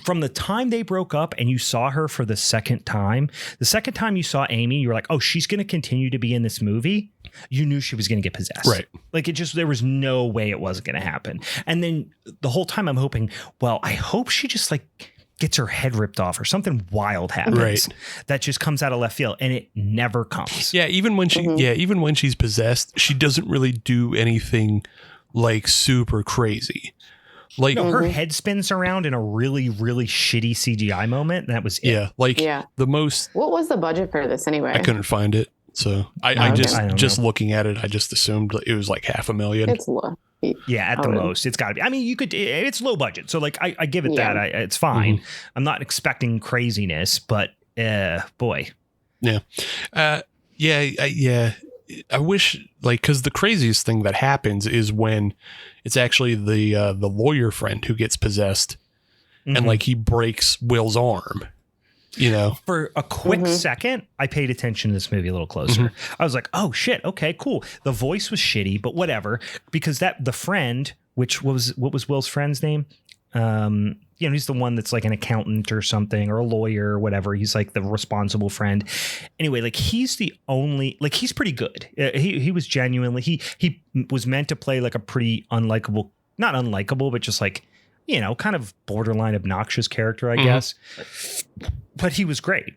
From the time they broke up and you saw her for the second time you saw Amy, you were like, oh, she's going to continue to be in this movie. You knew she was going to get possessed. Right. Like there was no way it wasn't going to happen. And then the whole time I'm hoping, well, I hope she just like gets her head ripped off or something wild happens that just comes out of left field, and it never comes. Yeah. Even when she's possessed, she doesn't really do anything like super crazy. Like No, her head spins around in a really, really shitty CGI moment. And that was it. yeah, like the most. What was the budget for this anyway? I couldn't find it, so I I don't just know. looking at it, I just assumed it was like $500,000. It's low. Yeah, at the most, it's got to be. I mean, you could. It's low budget, so like I give it that. It's fine. I'm not expecting craziness, but boy. Yeah, yeah. I wish, like, because the craziest thing that happens is when it's actually the lawyer friend who gets possessed, and like he breaks Will's arm. You know, for a quick second, I paid attention to this movie a little closer. I was like, oh shit, okay, cool. The voice was shitty, but whatever, because the friend, what was Will's friend's name? He's the one that's like an accountant or something, or a lawyer or whatever. He's like the responsible friend. Anyway, like he's the only, like he's pretty good. He was genuinely, he was meant to play like a pretty unlikable, not unlikable, but just like, kind of borderline obnoxious character, I guess. But he was great.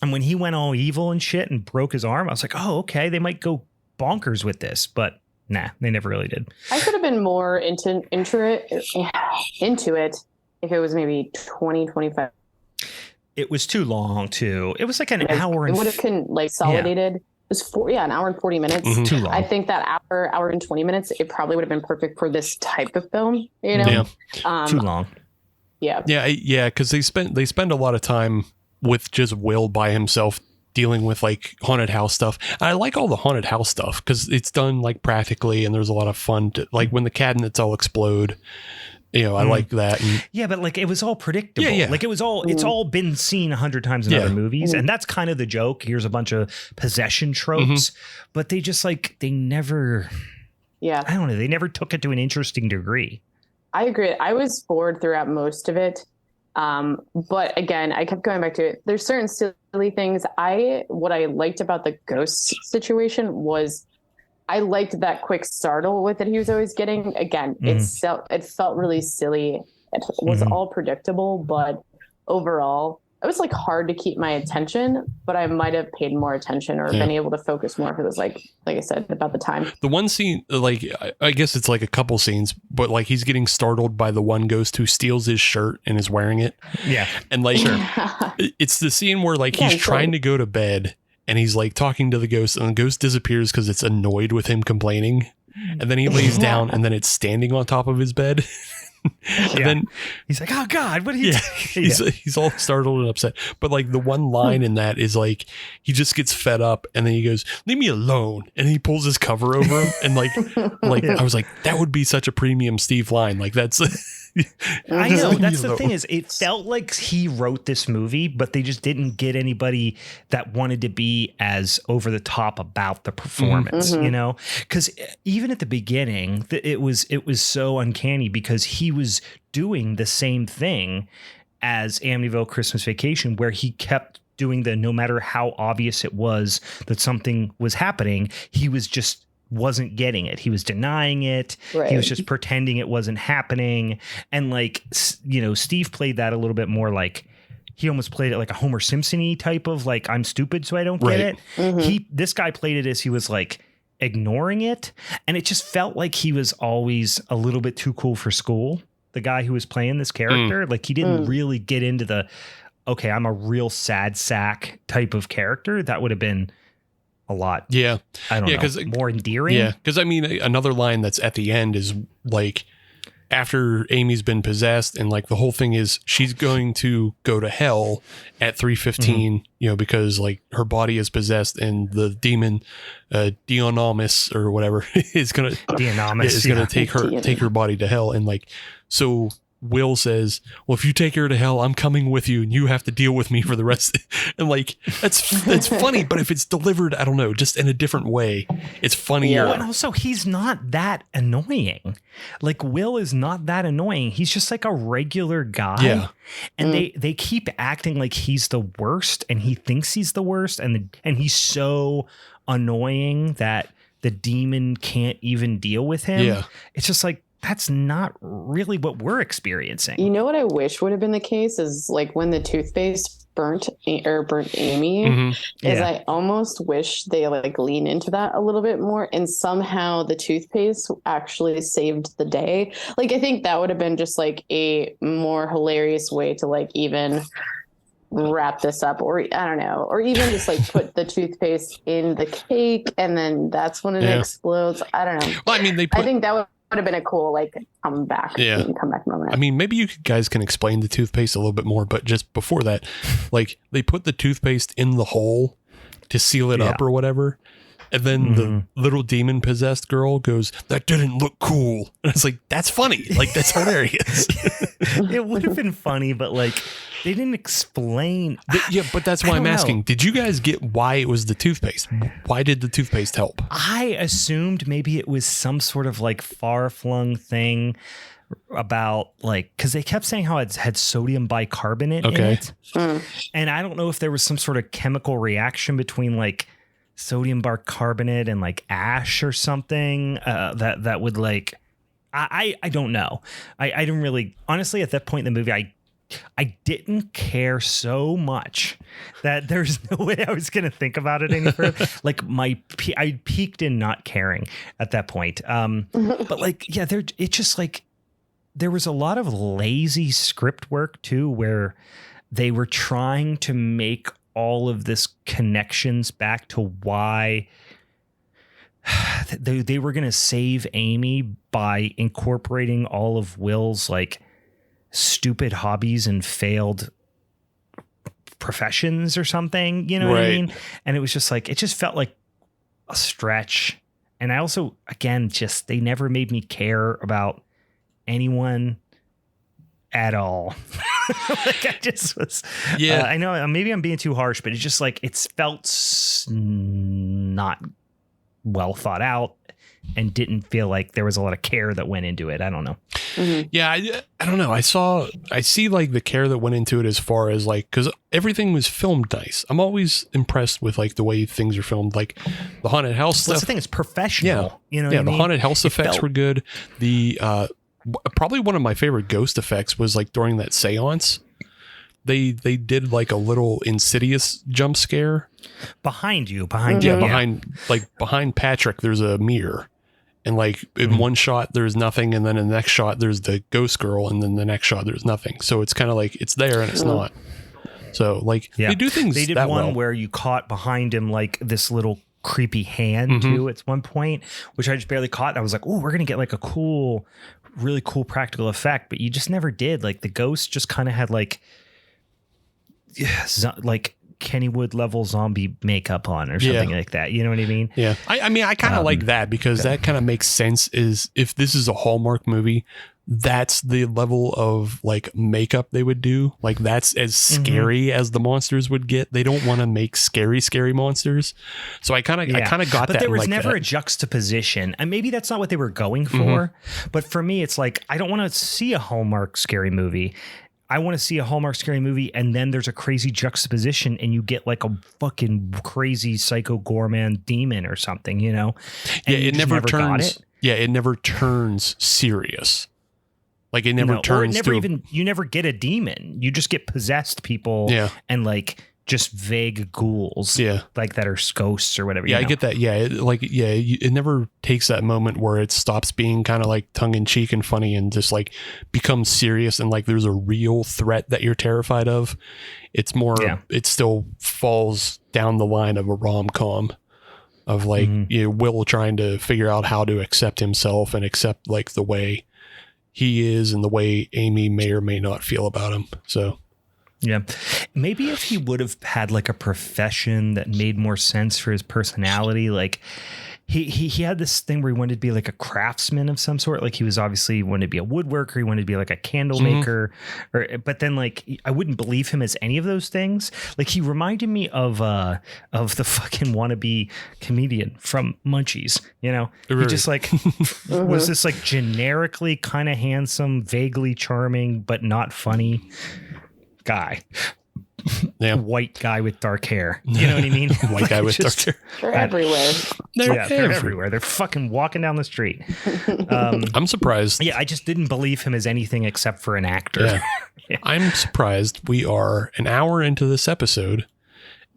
And when he went all evil and shit and broke his arm, I was like, oh, okay, they might go bonkers with this. But nah, they never really did. I could have been more into it if it was maybe 20-25. It was too long, too. It was like an hour and... It would have been consolidated. It was an hour and 40 minutes. Too long. I think that hour and 20 minutes, it probably would have been perfect for this type of film, Yeah. Too long. Yeah. Yeah, because they spend a lot of time with just Will by himself dealing with like haunted house stuff. And I like all the haunted house stuff because it's done like practically, and there's a lot of fun to, like when the cabinets all explode. I like that. And, yeah, but like it was all predictable. Yeah. Like it's all been seen 100 times in other movies, and that's kind of the joke. Here's a bunch of possession tropes, but they just they never. Yeah, I don't know. They never took it to an interesting degree. I agree. I was bored throughout most of it. But again, I kept going back to it. There's certain silly things. What I liked about the ghost situation was I liked that quick startle with it he was always getting. Again, it felt really silly. It was all predictable, but overall, it was like hard to keep my attention, but I might have paid more attention or been able to focus more if it was like I said, about the time. the one scene, like I guess it's like a couple scenes, but like he's getting startled by the one ghost who steals his shirt and is wearing it. Yeah. And like, it's the scene where like he's trying to go to bed and he's like talking to the ghost, and the ghost disappears because it's annoyed with him complaining. And then he lays down, and then it's standing on top of his bed. And then he's like, oh God, what are you doing? He's all startled and upset. But like the one line in that is like, he just gets fed up and then he goes, leave me alone. And he pulls his cover over him. And I was like, that would be such a premium Steve line. Like that's, I know. That's the thing is it felt like he wrote this movie, but they just didn't get anybody that wanted to be as over the top about the performance, because even at the beginning, it was so uncanny because he was doing the same thing as Amityville Christmas Vacation, where he kept doing no matter how obvious it was that something was happening, he was just wasn't getting it. He was denying it. Right. He was just pretending it wasn't happening. And Steve played that a little bit more like he almost played it like a Homer Simpson-y type of like, I'm stupid, so I don't get it. This guy played it as he was like ignoring it. And it just felt like he was always a little bit too cool for school. The guy who was playing this character, like he didn't really get into the, okay, I'm a real sad sack type of character. That would have been a lot. Yeah. I don't know. More endearing. Yeah. Because I mean, another line that's at the end is like, after Amy's been possessed and like the whole thing is she's going to go to hell at 3:15, because like her body is possessed and the demon Dionamus or whatever is going to take her body to hell. And like, so Will says, well, if you take her to hell, I'm coming with you and you have to deal with me for the rest. And like, that's funny. But if it's delivered, I don't know, just in a different way, it's funnier. And also he's not that annoying. Like Will is not that annoying. He's just like a regular guy. Yeah. And they keep acting like he's the worst and he thinks he's the worst. And he's so annoying that the demon can't even deal with him. Yeah. It's just like, that's not really what we're experiencing. You know what I wish would have been the case is like when the toothpaste burnt Amy is I almost wish they like lean into that a little bit more, and somehow the toothpaste actually saved the day. Like I think that would have been just like a more hilarious way to like even wrap this up, or I don't know, or even just like put the toothpaste in the cake and then that's when it explodes. I don't know. Well, I mean, I think that would have been a cool like comeback moment. I mean, maybe you guys can explain the toothpaste a little bit more, but just before that, like they put the toothpaste in the hole to seal it up or whatever. And then the little demon possessed girl goes, "That didn't look cool." And it's like, that's funny. Like, that's hilarious. It would have been funny, but like they didn't explain. But that's why I'm asking. Did you guys get why it was the toothpaste? Why did the toothpaste help? I assumed maybe it was some sort of like far flung thing about like, because they kept saying how it had sodium bicarbonate in it. And I don't know if there was some sort of chemical reaction between like sodium bicarbonate and like ash or something that would like I don't know. I didn't really, honestly, at that point in the movie I didn't care so much that there's no way I was going to think about it any further. Like I peaked in not caring at that point. But like, yeah, it's just like there was a lot of lazy script work too, where they were trying to make all of this connections back to why they were going to save Amy by incorporating all of Will's like stupid hobbies and failed professions or something, you know what I mean? And it was just like, it just felt like a stretch. And I also, again, just, they never made me care about anyone at all. Like I just was, I know maybe I'm being too harsh, but it's just like, it's felt not well thought out and didn't feel like there was a lot of care that went into it. I don't know. Yeah, I don't know. I see like the care that went into it as far as like, because everything was filmed nice. I'm always impressed with like the way things are filmed, like the haunted house stuff. That's the thing, it's professional. You know what I the mean? haunted house effects were good. The probably one of my favorite ghost effects was like during that seance. They did like a little Insidious jump scare behind Patrick. There's a mirror, and like in one shot there's nothing, and then in the next shot there's the ghost girl, and then the next shot there's nothing. So it's kind of like it's there and it's not. So like they do things. They did that one well. where you caught behind him like this little creepy hand too at one point, which I just barely caught. And I was like, oh, we're gonna get like a really cool practical effect, but you just never did. Like the ghost just kind of had like Kennywood level zombie makeup on or something like that. You know what I mean? Yeah. I mean, I kind of like that because that kind of makes sense. Is if this is a Hallmark movie, that's the level of like makeup they would do. Like that's as scary as the monsters would get. They don't want to make scary monsters. So I kind of got that. But there was like never that. a juxtaposition, and maybe that's not what they were going for. But for me, it's like, I don't want to see a Hallmark scary movie. I want to see a Hallmark scary movie, and then there's a crazy juxtaposition, and you get like a fucking crazy psycho gourmand demon or something, you know? And it never turns. It never turns serious. Like it never turns. You never get a demon. You just get possessed people. And like just vague ghouls. Like that are ghosts or whatever. I get that. It never takes that moment where it stops being kind of like tongue in cheek and funny and just like becomes serious and like there's a real threat that you're terrified of. It's more, it still falls down the line of a rom-com of like, Will trying to figure out how to accept himself and accept like the way he is and the way Amy may or may not feel about him. So. Yeah. Maybe if he would have had like a profession that made more sense for his personality, like he had this thing where he wanted to be like a craftsman of some sort. Like he wanted to be a woodworker. He wanted to be like a candle maker, but then like, I wouldn't believe him as any of those things. Like he reminded me of the fucking wannabe comedian from Munchies, you know, he just like was this like generically kind of handsome, vaguely charming, but not funny guy. White guy with dark hair. You know what I mean? White guy with dark hair. They're everywhere. They're everywhere. They're fucking walking down the street. I'm surprised. Yeah, I just didn't believe him as anything except for an actor. I'm surprised we are an hour into this episode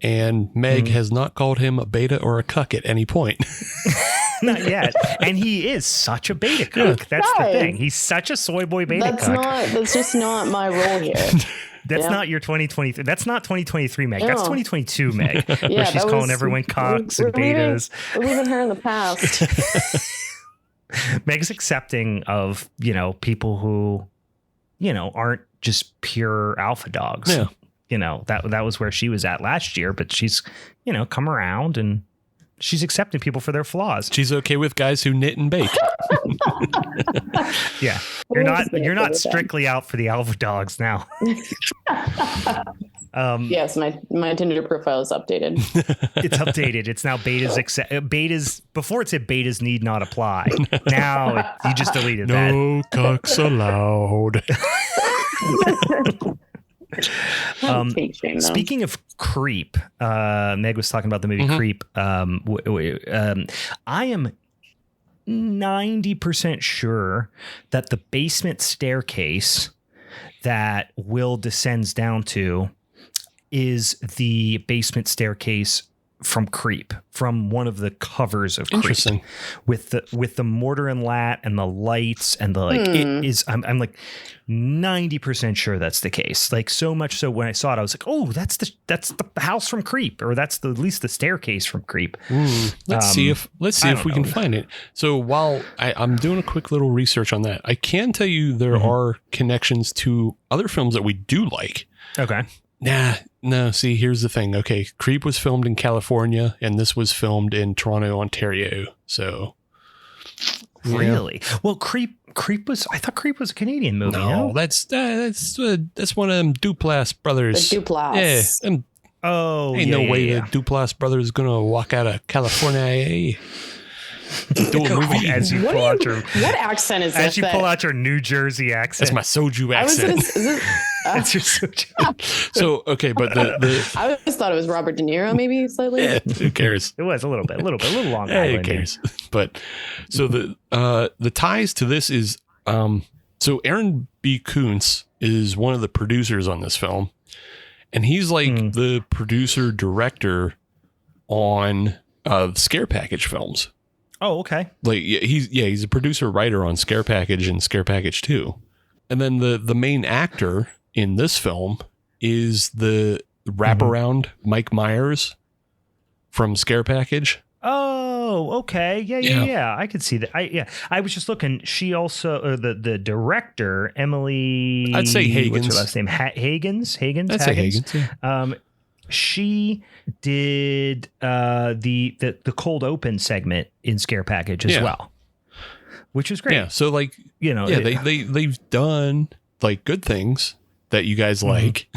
and Meg has not called him a beta or a cuck at any point. Not yet. And he is such a beta cuck. That's the thing. He's such a soy boy beta cuck. That's just not my role here. That's not your 2023. That's not 2023 Meg. That's 2022 Meg. Yeah, where she's calling everyone cocks and betas. We're leaving her in the past. Meg's accepting of, people who, aren't just pure alpha dogs. Yeah. That was where she was at last year, but she's, come around and she's accepting people for their flaws. She's okay with guys who knit and bake. Yeah. You're not strictly out for the alpha dogs now. Yes, my Tinder profile is updated. It's updated. It's now betas. Before it said betas need not apply. Now you just deleted that. No cucks allowed. Speaking of Creep, Meg was talking about the movie Creep. I am 90% sure that the basement staircase that Will descends down to is the basement staircase from Creep, from one of the covers of Creep. Interesting. With the mortar and lat and the lights and the it is. I'm like 90% sure that's the case. Like so much so when I saw it, I was like, oh, that's the house from Creep, or that's at least the staircase from Creep. Let's see if we can find it. So while I'm doing a quick little research on that, I can tell you there are connections to other films that we do like. Okay. No, see, here's the thing. Okay, Creep was filmed in California, and this was filmed in Toronto, Ontario. So, really? Well, Creep was. I thought Creep was a Canadian movie. No, that's one of them Duplass brothers. The Duplass. Yeah. Ain't no way the Duplass brothers is gonna walk out of California. Do a movie as you pull out your what accent is as you pull out your New Jersey accent. That's my soju accent. That's your soju. So okay, but the I always thought it was Robert De Niro, maybe slightly. Yeah, who cares? It was a little long. Who cares? But so the ties to this is so Aaron B. Kuntz is one of the producers on this film, and he's like the producer director on Scare Package films. Oh, okay. Like he's a producer writer on Scare Package and Scare Package 2. And then the main actor in this film is the wraparound Mike Myers from Scare Package. Oh, okay. Yeah. I could see that. I was just looking. She also the director, Emily. I'd say Higgins. What's her last name? Higgins. I'd say Higgins. Yeah. She did the cold open segment in Scare Package as well, which is great. Yeah. So like they've done like good things that you guys like.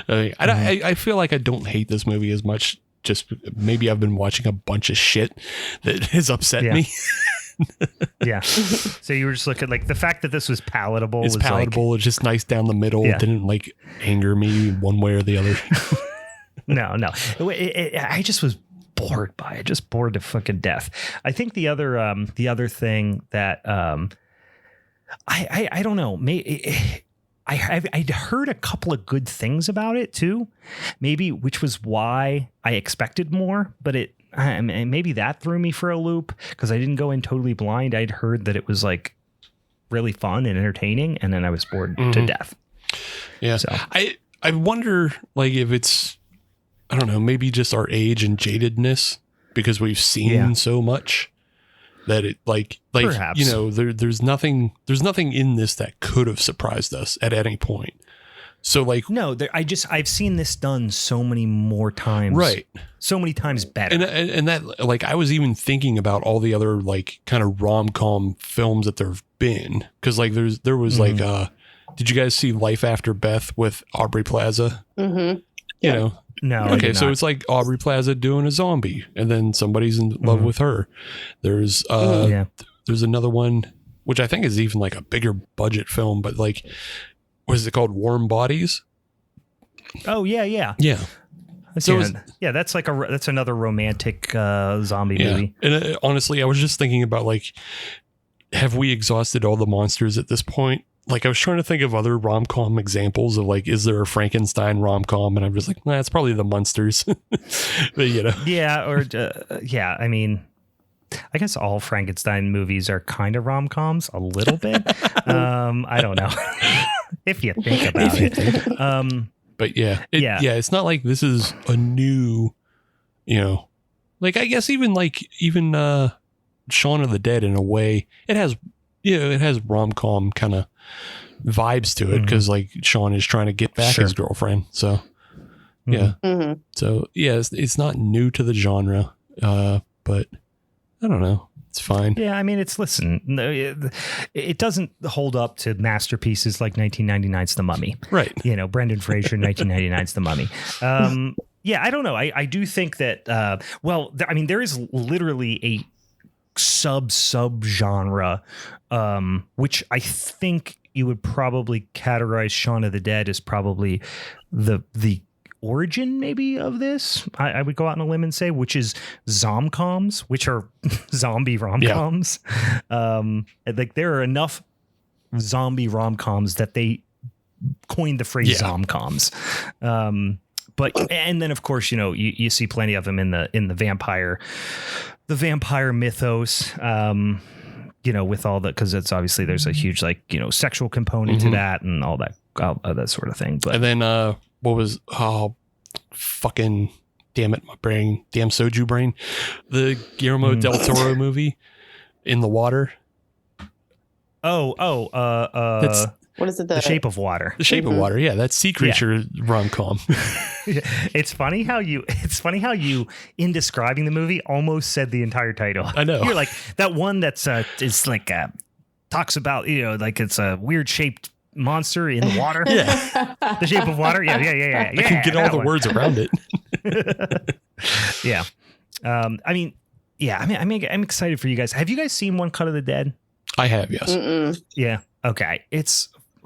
I feel like I don't hate this movie as much. Just maybe I've been watching a bunch of shit that has upset me. Yeah. So you were just looking like the fact that this was palatable. It's palatable. It's just nice down the middle. It didn't like anger me one way or the other. No. I just was bored by it. Just bored to fucking death. I think the other thing that I don't know. I'd heard a couple of good things about it too, maybe, which was why I expected more. But maybe that threw me for a loop because I didn't go in totally blind. I'd heard that it was like really fun and entertaining, and then I was bored to death. Yeah, so I wonder like if it's, I don't know, maybe just our age and jadedness because we've seen so much that it like perhaps. You know, there's nothing in this that could have surprised us at any point. So like I've seen this done so many more times, right? So many times better, and that like I was even thinking about all the other like kind of rom-com films that there've been, because like there was like did you guys see Life After Beth with Aubrey Plaza? You know. No. Okay, so it's like Aubrey Plaza doing a zombie, and then somebody's in love with her. There's there's another one which I think is even like a bigger budget film, but like, what is it called? Warm Bodies. Oh yeah. So that's like that's another romantic zombie movie. And honestly, I was just thinking about like, have we exhausted all the monsters at this point? like I was trying to think of other rom-com examples of like, is there a Frankenstein rom-com? And I'm just like, nah, it's probably the Munsters. But, you know. Yeah, or yeah, I mean, I guess all Frankenstein movies are kind of rom-coms a little bit. I don't know if you think about it. But yeah, it's not like this is a new, you know, like I guess even Shaun of the Dead in a way, it has rom-com kind of vibes to it because like Shaun is trying to get back his girlfriend. So yeah, so yeah, it's not new to the genre, but I don't know. It's fine. Yeah, I mean, it doesn't hold up to masterpieces like 1999's The Mummy. Right. You know, Brendan Fraser, 1999's The Mummy. Yeah, I don't know. I do think that, I mean, there is literally a sub genre, which I think you would probably categorize Shaun of the Dead as probably the origin maybe of this. I would go out on a limb and say, which is zomcoms, which are zombie rom-coms. Yeah. Like there are enough zombie rom-coms that they coined the phrase zomcoms. But and then of course, you know, you see plenty of them in the vampire mythos. You know, with all that, because it's obviously there's a huge like, you know, sexual component to that and all that sort of thing. But and then fucking damn it, my brain, damn soju brain, the Guillermo del Toro movie In the Water. What is it? The Shape of Water. The Shape of Water. Yeah, that's sea creature rom-com. It's funny how you in describing the movie almost said the entire title. I know. You're like that one that's is like talks about, you know, like it's a weird shaped monster in the water. Yeah. The Shape of Water. Yeah. I can get all the words around it. Yeah. I mean, I'm excited for you guys. Have you guys seen One Cut of the Dead? I have, yes. Mm-mm. Yeah. Okay.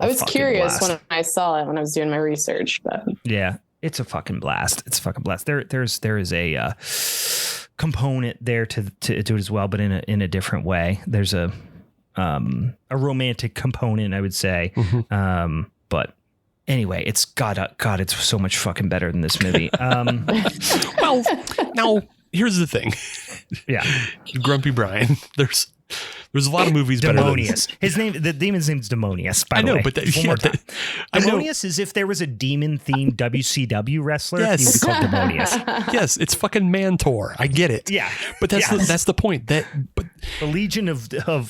I was curious when I saw it when I was doing my research, but yeah, it's a fucking blast. It's a fucking blast. There is a component there to it as well, but in a different way. There's a romantic component, I would say. But anyway, it's it's so much fucking better than this movie. Well, now here's the thing. Yeah, Grumpy Brian. There's a lot of movies better than this. His name, the demon's name's Demonius, by the way. I know, but Demonius is if there was a demon-themed WCW wrestler, he would be called Demonius. Yes, it's fucking Mantor. I get it. Yeah. But that's the point. But the Legion of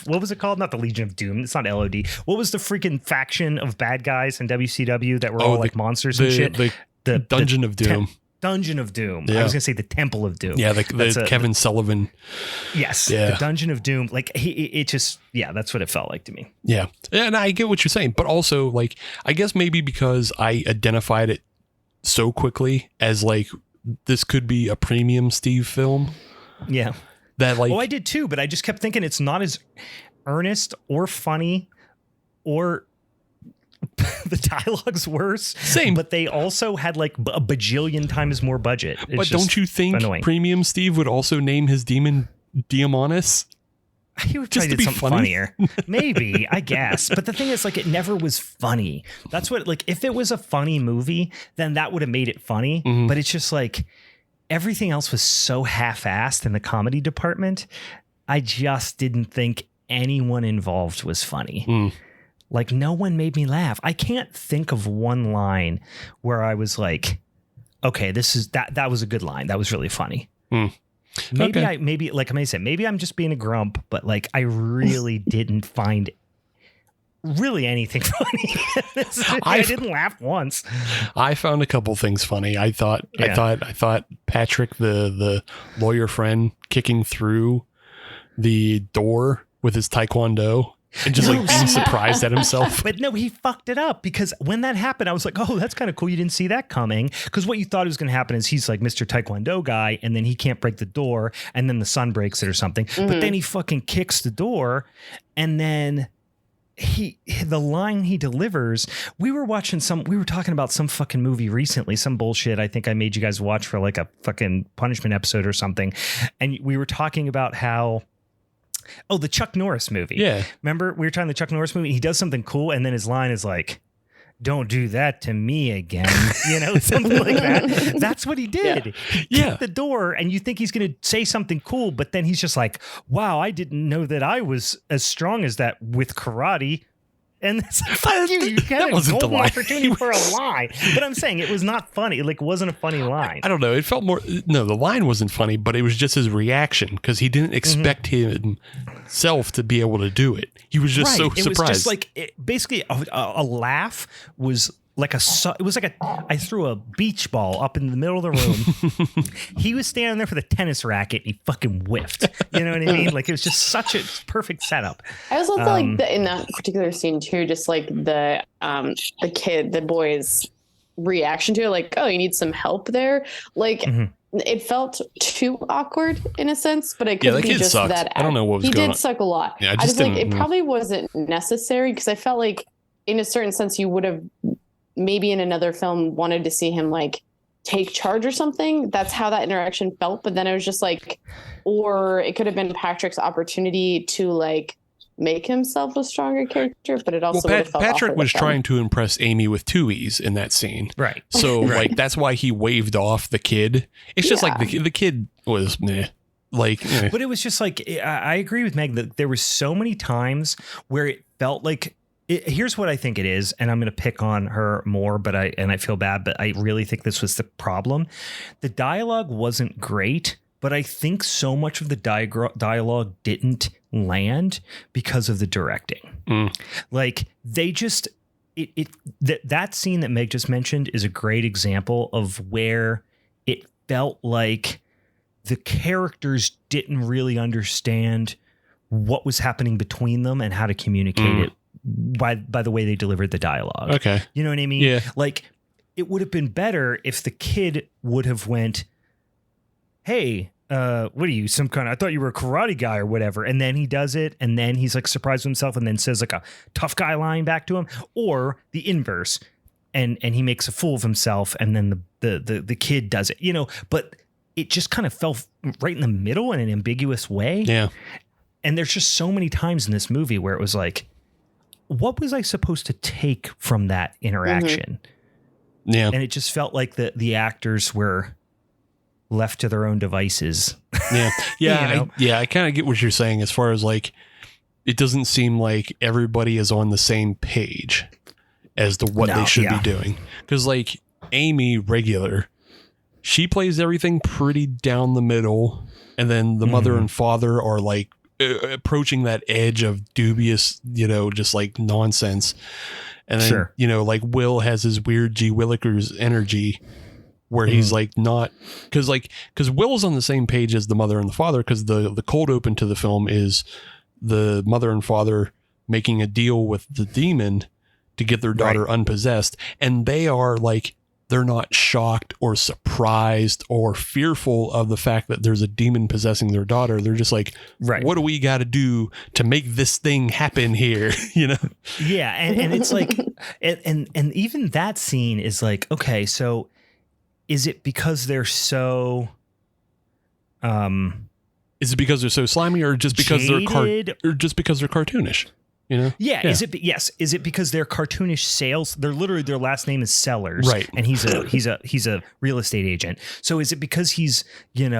what was it called? Not the Legion of Doom. It's not LOD. What was the freaking faction of bad guys in WCW that were all like monsters and shit? The Dungeon of Doom. Dungeon of Doom. Yeah. I was going to say the Temple of Doom. Yeah, the Kevin Sullivan. Yes. Yeah. The Dungeon of Doom. Like it just, that's what it felt like to me. Yeah. And I get what you're saying, but also like, I guess maybe because I identified it so quickly as like, this could be a premium Steve film. Yeah. That like, I did too, but I just kept thinking it's not as earnest or funny or the dialogue's worse. Same. But they also had like a bajillion times more budget. It's but don't you think annoying. Premium Steve would also name his demon Diamonus? He would just try to to be something funny. funnier. Maybe, I guess. But the thing is, like, it never was funny. That's what, like, if it was a funny movie, then that would have made it funny. But it's just like everything else was so half-assed in the comedy department. I just didn't think anyone involved was funny. Like, no one made me laugh. I can't think of one line where I was like, okay, that was a good line. That was really funny. Maybe like I said, maybe I'm just being a grump, but like I really didn't find really anything funny. I didn't laugh once. I found a couple things funny. I thought Patrick, the lawyer friend, kicking through the door with his taekwondo and just like being surprised at himself. But no, he fucked it up because when that happened, I was like, oh, that's kind of cool. You didn't see that coming. Because what you thought was going to happen is he's like Mr. Taekwondo guy and then he can't break the door and then the son breaks it or something. But then he fucking kicks the door and then the line he delivers, we were talking about some fucking movie recently, some bullshit I think I made you guys watch for like a fucking punishment episode or something. And we were talking about how Oh, the Chuck Norris movie. Yeah. Remember we were talking the Chuck Norris movie? He does something cool, and then his line is like, "Don't do that to me again." You know, something like that. That's what he did. He kicked the door, and you think he's going to say something cool, but then he's just like, "Wow, I didn't know that I was as strong as that with karate." And it's like, fuck you. You had a golden opportunity for a lie. But I'm saying it was not funny. Like, it wasn't a funny line. I don't know. It felt more. No, the line wasn't funny, but it was just his reaction because he didn't expect himself to be able to do it. He was just so surprised. It was just like basically a laugh was like it was like I threw a beach ball up in the middle of the room. He was standing there for the tennis racket. And he fucking whiffed. You know what I mean? Like, it was just such a perfect setup. I also felt like in that particular scene too, just like the boy's reaction to it, like, oh, you need some help there. Like, it felt too awkward in a sense, but it could be just sucked. that. I don't know what was going on. He did suck a lot. Yeah, I just like it probably wasn't necessary because I felt like in a certain sense you would have maybe in another film wanted to see him like take charge or something. That's how that interaction felt. But then it was just like, or it could have been Patrick's opportunity to like make himself a stronger character, but it also Patrick was trying to impress Amy with two E's in that scene. Right. So like, that's why he waved off the kid. It's just like the kid was meh. Like, but it was just like, I agree with Meg that there was so many times where it felt like, here's what I think it is, and I'm going to pick on her more, but I feel bad, but I really think this was the problem. The dialogue wasn't great, but I think so much of the dialogue didn't land because of the directing. Like, they just that scene that Meg just mentioned is a great example of where it felt like the characters didn't really understand what was happening between them and how to communicate it by the way they delivered the dialogue. Okay. You know what I mean? Yeah. Like, it would have been better if the kid would have went, "Hey, what are you, some kind of, I thought you were a karate guy or whatever." And then he does it. And then he's like surprised with himself and then says like a tough guy line back to him, or the inverse. And he makes a fool of himself. And then the kid does it, you know, but it just kind of fell right in the middle in an ambiguous way. Yeah. And there's just so many times in this movie where it was like, what was I supposed to take from that interaction? Yeah. And it just felt like the actors were left to their own devices. Yeah. Yeah. You know? I kind of get what you're saying as far as like, it doesn't seem like everybody is on the same page as to what they should be doing. Because like Amy Regular, she plays everything pretty down the middle. And then the mother and father are like, approaching that edge of dubious, you know, just like nonsense. And then, you know, like Will has his weird G. Willikers energy where he's like not, because Will's on the same page as the mother and the father, because the cold open to the film is the mother and father making a deal with the demon to get their daughter unpossessed. And they are like, they're not shocked or surprised or fearful of the fact that there's a demon possessing their daughter. They're just like, what do we got to do to make this thing happen here? You know? Yeah. And it's like, and even that scene is like, okay, so is it because they're so, is it because they're so slimy or just because jaded? they're cartoonish? You know? Yeah. Is it because they're cartoonish sales? They're literally, their last name is Sellers. Right. And he's a real estate agent. So is it because he's, Mike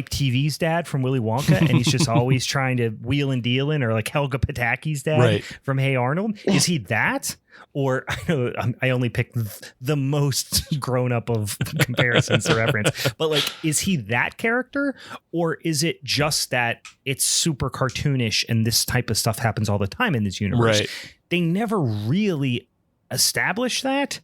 TV's dad from Willy Wonka, and he's just always trying to wheel and deal in, or like Helga Pataki's dad from Hey Arnold? Is he that? Or I know I only picked the most grown up of comparisons to reference, but like, is he that character, or is it just that it's super cartoonish and this type of stuff happens all the time in this universe? Right. They never really establish that.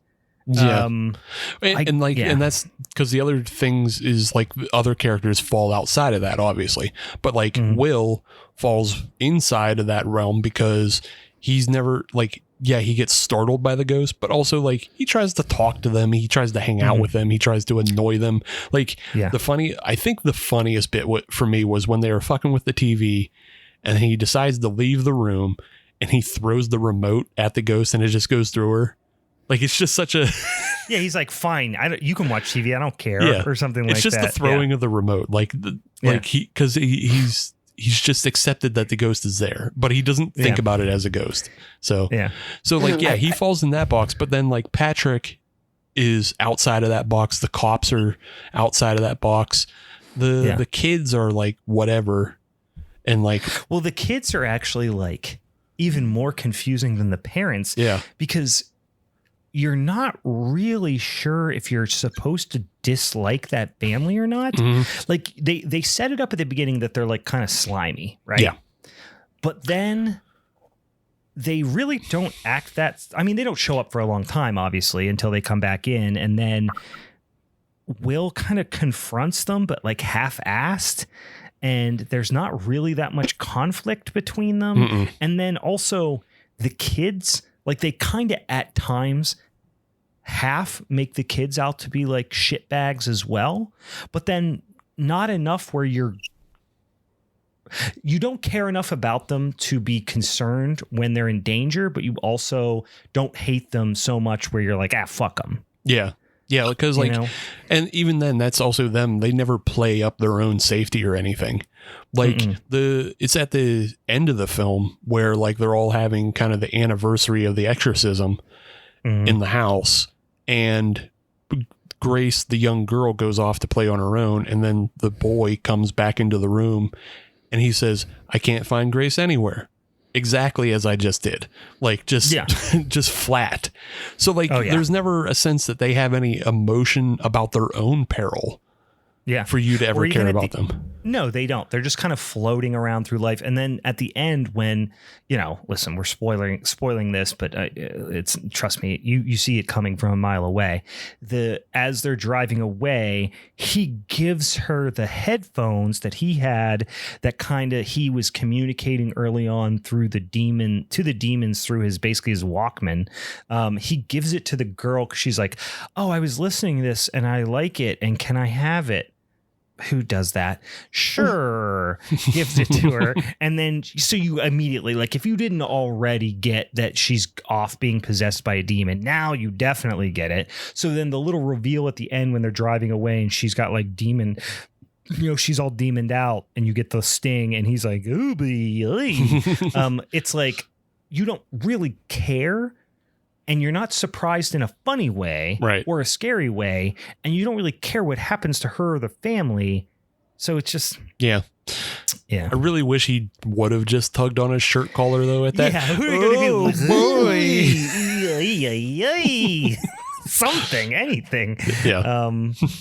Yeah. And that's because the other things is like other characters fall outside of that, obviously, but like Will falls inside of that realm because he's never like, he gets startled by the ghost, but also like he tries to talk to them. He tries to hang out with them. He tries to annoy them. Like I think the funniest bit for me was when they were fucking with the TV and he decides to leave the room and he throws the remote at the ghost and it just goes through her. Like, it's just such a Yeah, he's like, fine, you can watch TV, I don't care, or something like that. It's just the throwing of the remote, he's just accepted that the ghost is there, but he doesn't think about it as a ghost. So he falls in that box, but then like Patrick is outside of that box. The cops are outside of that box. The kids are like whatever, and like, well, the kids are actually like even more confusing than the parents. Yeah, because you're not really sure if you're supposed to dislike that family or not. Like they set it up at the beginning that they're like kind of slimy, right? Yeah. But then they really don't act that. I mean, they don't show up for a long time, obviously, until they come back in, and then Will kind of confronts them, but like half-assed, and there's not really that much conflict between them. And then also the kids, like they kind of at times half make the kids out to be like shitbags as well, but then not enough where you don't care enough about them to be concerned when they're in danger, but you also don't hate them so much where you're like, fuck them. Yeah. Yeah, because like, and even then, that's also them. They never play up their own safety or anything. Like it's at the end of the film where like they're all having kind of the anniversary of the exorcism in the house, and Grace, the young girl, goes off to play on her own, and then the boy comes back into the room, and he says, "I can't find Grace anywhere." Exactly as I just did, like just flat. So like there's never a sense that they have any emotion about their own peril. Yeah, for you to ever care about them. No, they don't. They're just kind of floating around through life. And then at the end, when, listen, we're spoiling this, but it's, trust me, you see it coming from a mile away. As they're driving away, he gives her the headphones that he had that kind of he was communicating early on through the demons through his Walkman. He gives it to the girl because she's like, "Oh, I was listening to this and I like it, and can I have it?" Who does that? Sure. Gives it to her. And then, so you immediately, like, if you didn't already get that she's off being possessed by a demon, now you definitely get it. So then the little reveal at the end when they're driving away and she's got like demon, she's all demoned out, and you get the sting and he's like, "Ooby." It's like, you don't really care. And you're not surprised in a funny way or a scary way. And you don't really care what happens to her or the family. So it's just. Yeah. I really wish he would have just tugged on his shirt collar, though, at that. Yeah. Who are you going to do? Something, anything. Yeah.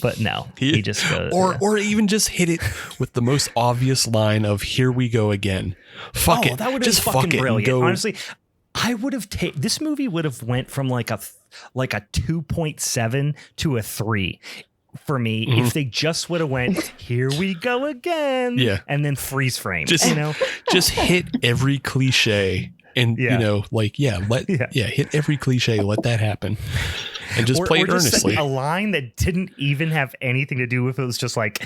But no, he just goes. Or even just hit it with the most obvious line of, "Here we go again." Fuck it. That would have been fucking brilliant. Honestly. I would have this movie would have went from like a 2.7 to a 3 for me if they just would have went, "Here we go again." Yeah. And then freeze frame. Just hit every cliche and hit every cliche, let that happen. And just play it earnestly. A line that didn't even have anything to do with it. It was just like,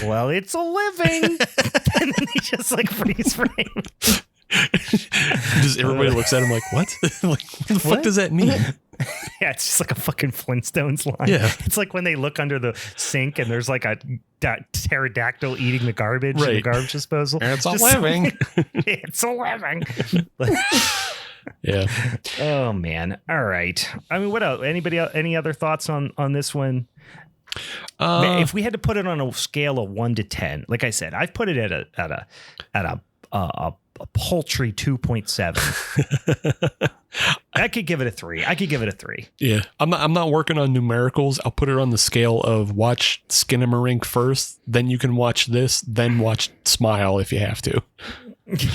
"Well, it's a living." And then they just like freeze frame. Just everybody looks at him like, "What? Like, what the fuck does that mean?" Yeah, it's just like a fucking Flintstones line. Yeah. It's like when they look under the sink and there's like a pterodactyl eating the garbage in the garbage disposal. It's a living. It's a living. Yeah. Oh man. All right. I mean, what else? Any other thoughts on this one? If we had to put it on a scale of 1 to 10, like I said, I've put it at a paltry 2.7. I could give it a 3. Yeah. I'm not working on numericals. I'll put it on the scale of watch Skinamarink first, then you can watch this, then watch Smile if you have to.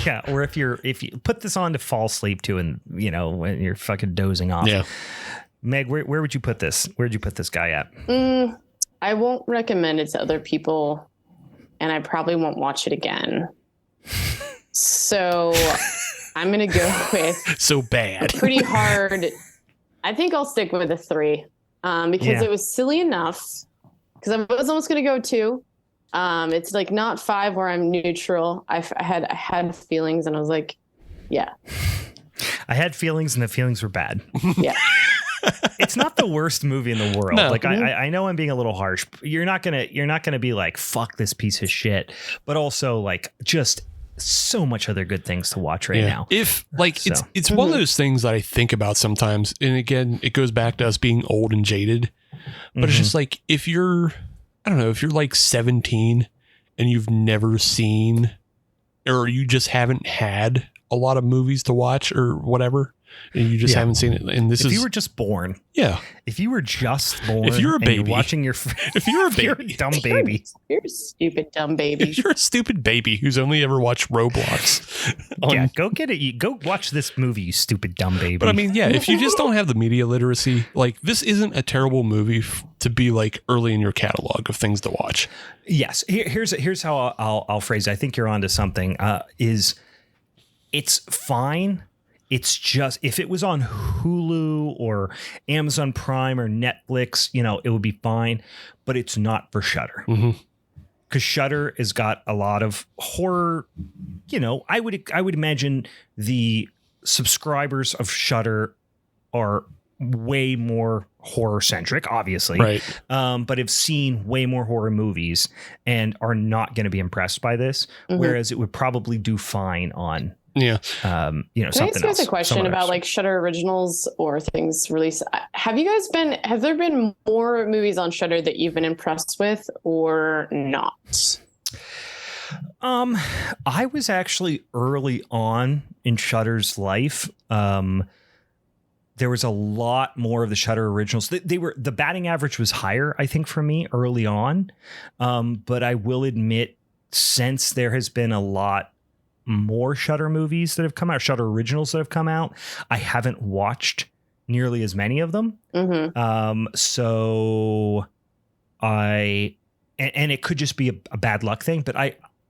Yeah, or if you put this on to fall asleep to, and when you're fucking dozing off. Yeah. Meg, where would you put this? Where'd you put this guy at? I won't recommend it to other people, and I probably won't watch it again. So I'm going to go with so bad. Pretty hard. I think I'll stick with a 3 because it was silly enough, because I was almost going to go 2. It's like not 5 where I'm neutral. I had feelings and I was like, yeah. I had feelings and the feelings were bad. Yeah. it's not the worst movie in the world. No. Like I know I'm being a little harsh. You're not gonna be like, fuck this piece of shit. But also like just so much other good things to watch right now. If like it's one of those things that I think about sometimes, and again, it goes back to us being old and jaded. But it's just like if you're like 17 and you've never seen, or you just haven't had a lot of movies to watch or whatever, and you just haven't seen it. And if you were just born, if you were just born, if you're a baby, you're watching your, if you're a baby, you're a dumb baby, You're a stupid dumb baby. if you're a stupid baby who's only ever watched Roblox, go get it. You go watch this movie, you stupid dumb baby. But I mean, if you just don't have the media literacy, like this isn't a terrible movie to be like early in your catalog of things to watch. Yes, here's how I'll phrase it. I think you're onto something. It's fine. It's just, if it was on Hulu or Amazon Prime or Netflix, it would be fine, but it's not for Shudder. Because Shudder has got a lot of horror. I would imagine the subscribers of Shudder are way more horror centric, obviously, right? But have seen way more horror movies and are not going to be impressed by this. Whereas it would probably do fine on. Can I something ask you guys else. a question about like Shudder originals or things released? Have there been more movies on Shudder that you've been impressed with or not? I was actually early on in Shudder's life. There was a lot more of the Shudder originals. The batting average was higher, I think, for me early on. But I will admit, since there has been a lot more Shudder movies that have come out, Shudder originals that have come out, I haven't watched nearly as many of them. So and it could just be a bad luck thing, but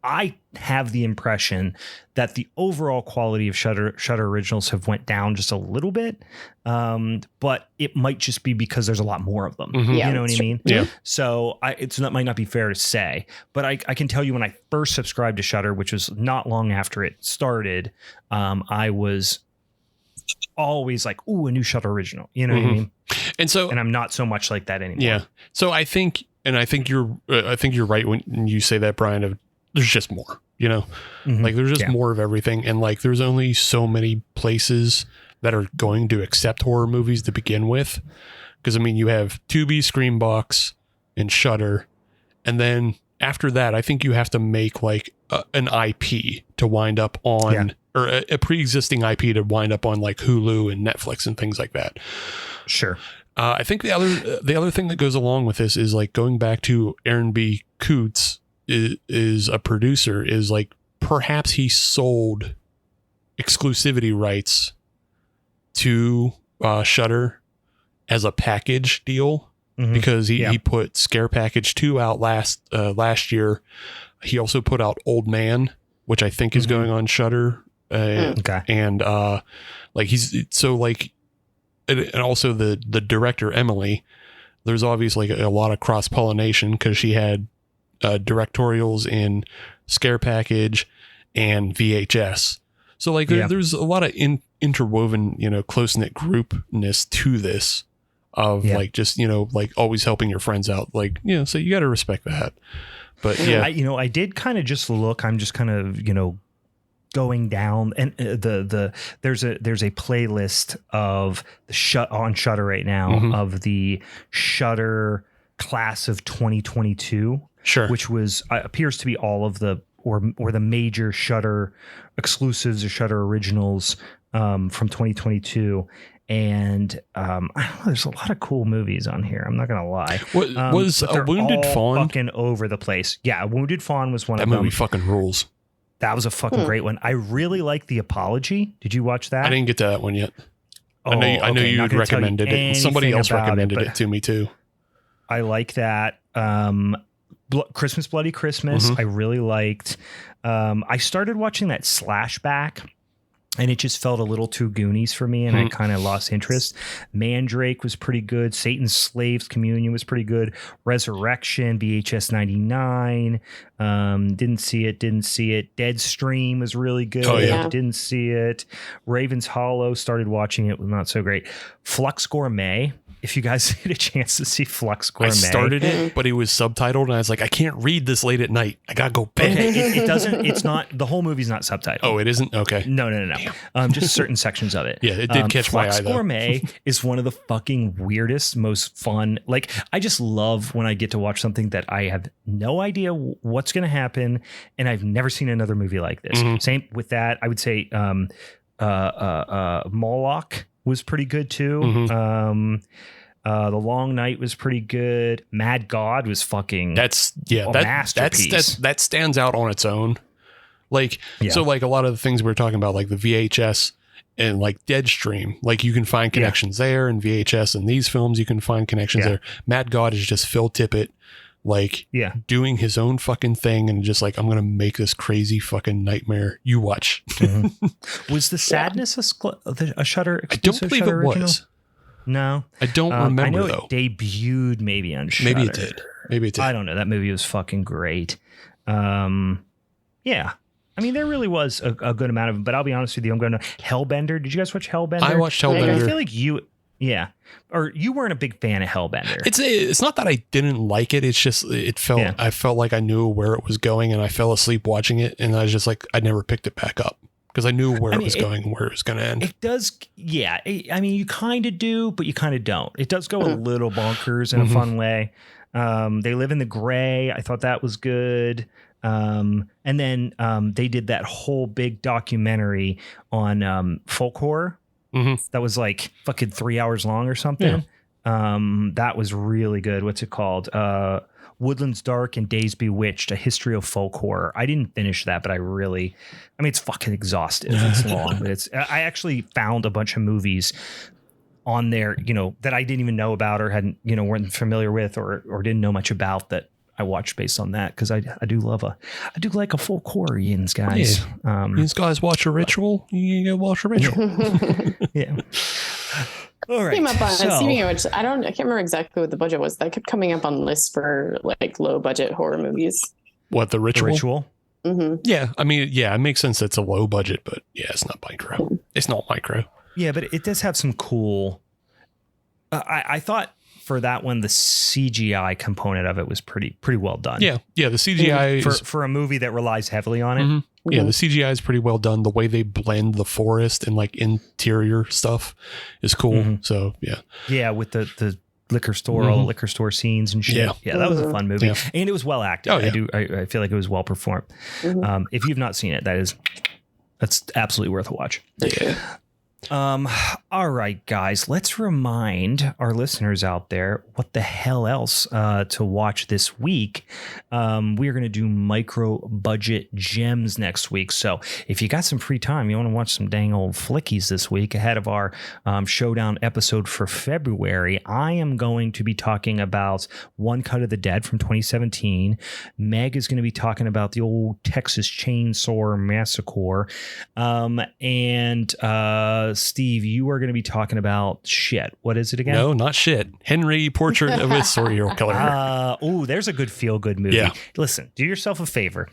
I have the impression that the overall quality of Shudder originals have went down just a little bit. But it might just be because there's a lot more of them. You know what I mean? Yeah. So that might not be fair to say, but I can tell you when I first subscribed to Shudder, which was not long after it started, I was always like, ooh, a new Shudder original. You know what I mean? And I'm not so much like that anymore. Yeah. So I think you're right when you say that, Brian, there's just more, like there's just more of everything. And like, there's only so many places that are going to accept horror movies to begin with. Cause I mean, you have Tubi, Screambox, and Shudder. And then after that, I think you have to make like an IP to wind up on, or a pre-existing IP to wind up on like Hulu and Netflix and things like that. Sure. I think the other thing that goes along with this is like going back to Aaron B. Coots is a producer, is like perhaps he sold exclusivity rights to Shudder as a package deal, because he put Scare Package 2 out last year. He also put out Old Man, which I think is going on Shudder. And like he's so like, and also the director Emily, there's obviously a lot of cross pollination because she had directorials in Scare Package and VHS. So like there's a lot of interwoven, close-knit groupness to this of like just, like always helping your friends out. Like, so you got to respect that. But I did kind of just look, I'm just kind of, going down, and there's a playlist of on Shudder right now of the Shudder class of 2022. Sure. Which was appears to be all of the or the major Shudder exclusives or Shudder originals from 2022. And I don't know, there's a lot of cool movies on here. I'm not gonna lie. Was A Wounded Fawn fucking over the place? Yeah, A Wounded Fawn was one of them. That movie fucking rules. That was a fucking great one. I really like The Apology. Did you watch that? I didn't get to that one yet. I know you recommended it. And somebody else recommended it to me too. I like that. Christmas Bloody Christmas. I really liked. I started watching that Slashback and it just felt a little too Goonies for me, and I kind of lost interest. Mandrake was pretty good. Satan's Slaves Communion was pretty good. Resurrection, VHS 99. Didn't see it. Deadstream was really good. Oh, yeah. Didn't see it. Raven's Hollow, started watching it, was not so great. Flux Gourmet. If you guys get a chance to see Flux Gourmet. I started it, but it was subtitled, and I was like, I can't read this late at night. I gotta go bed. Okay, it doesn't. It's not. The whole movie's not subtitled. Oh, it isn't? Okay. No. Just certain sections of it. Yeah, it did catch my eye, though. Flux Gourmet is one of the fucking weirdest, most fun. Like, I just love when I get to watch something that I have no idea what's going to happen, and I've never seen another movie like this. Same with that. I would say Moloch was pretty good too. The Long Night was pretty good. Mad God was fucking masterpiece. That stands out on its own. Like, so like a lot of the things we were talking about, like the VHS and like Deadstream, like you can find connections there, and VHS and these films, you can find connections there. Mad God is just Phil Tippett, like doing his own fucking thing, and just like, I'm going to make this crazy fucking nightmare. You watch. Was the Sadness a Shudder? I don't believe it was. No, I don't remember. I know though. It debuted maybe on Shudder. Maybe it did. I don't know. That movie was fucking great. Yeah. I mean, there really was a good amount of it, but I'll be honest with you. I'm going to Hellbender. Did you guys watch Hellbender? I watched Hellbender. I feel like you weren't a big fan of Hellbender. It's not that I didn't like it. It's just, I felt like I knew where it was going, and I fell asleep watching it. And I was just like, I never picked it back up, because I knew where it was going and where it was going to end. It does. Yeah. I mean, you kind of do, but you kind of don't. It does go a little bonkers in a fun way. They Live in the Gray. I thought that was good. And then they did that whole big documentary on folk horror. That was like fucking 3 hours long or something. That was really good. What's it called? Woodlands Dark and Days Bewitched, A History of Folk Horror. I didn't finish that, but I mean, it's fucking exhaustive. It's long, but I actually found a bunch of movies on there, that I didn't even know about, or hadn't, weren't familiar with, or didn't know much about, that I watched based on that. Cause I do like a folk horror, Ian's guys. Yeah. These guys watch a ritual. You go watch a ritual. Yeah. All right. Came up on speaking of which, I can't remember exactly what the budget was. That kept coming up on lists for like low budget horror movies. What, the Ritual? Mm-hmm. Yeah, I mean, it makes sense. It's a low budget, but it's not micro. It's not micro. Yeah, but it does have some cool. I thought for that one, the CGI component of it was pretty well done. Yeah, the CGI for a movie that relies heavily on it. Yeah, the CGI is pretty well done. The way they blend the forest and like interior stuff is cool. So yeah, with the liquor store, all the liquor store scenes and shit. Yeah, that was a fun movie, and it was well acted. I feel like it was well performed. If you've not seen it, that's absolutely worth a watch. Yeah. All right, guys, let's remind our listeners out there what the hell else to watch this week. We're going to do micro budget gems next week. So if you got some free time, you want to watch some dang old flickies this week ahead of our showdown episode for February, I am going to be talking about One Cut of the Dead from 2017. Meg is going to be talking about the old Texas Chainsaw Massacre. And Steve, you are going to be talking about shit. What is it again? No, not shit. Henry, Portrait of a Serial Killer. There's a good feel-good movie. Yeah. Listen, do yourself a favor.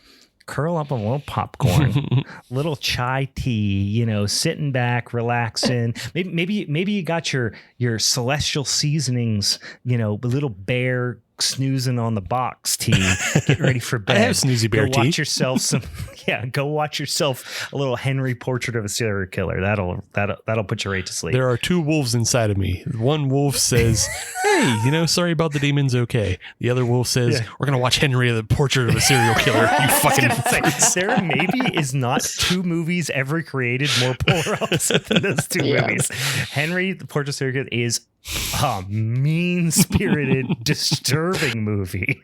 Curl up a little popcorn, little chai tea, sitting back, relaxing. Maybe you got your celestial seasonings, little bear snoozing on the box tea, getting ready for bed. I have snoozy bear tea. Go watch yourself a little Henry, Portrait of a Serial Killer. That'll put you right to sleep. There are two wolves inside of me. One wolf says, "Hey, sorry about the demons. Okay." The other wolf says, "We're gonna watch Henry, the Portrait of a Serial Killer." You fucking. There maybe is not two movies ever created more polar opposite than those two movies. Henry, the Portrait of a Serial Killer is a mean-spirited, disturbing movie.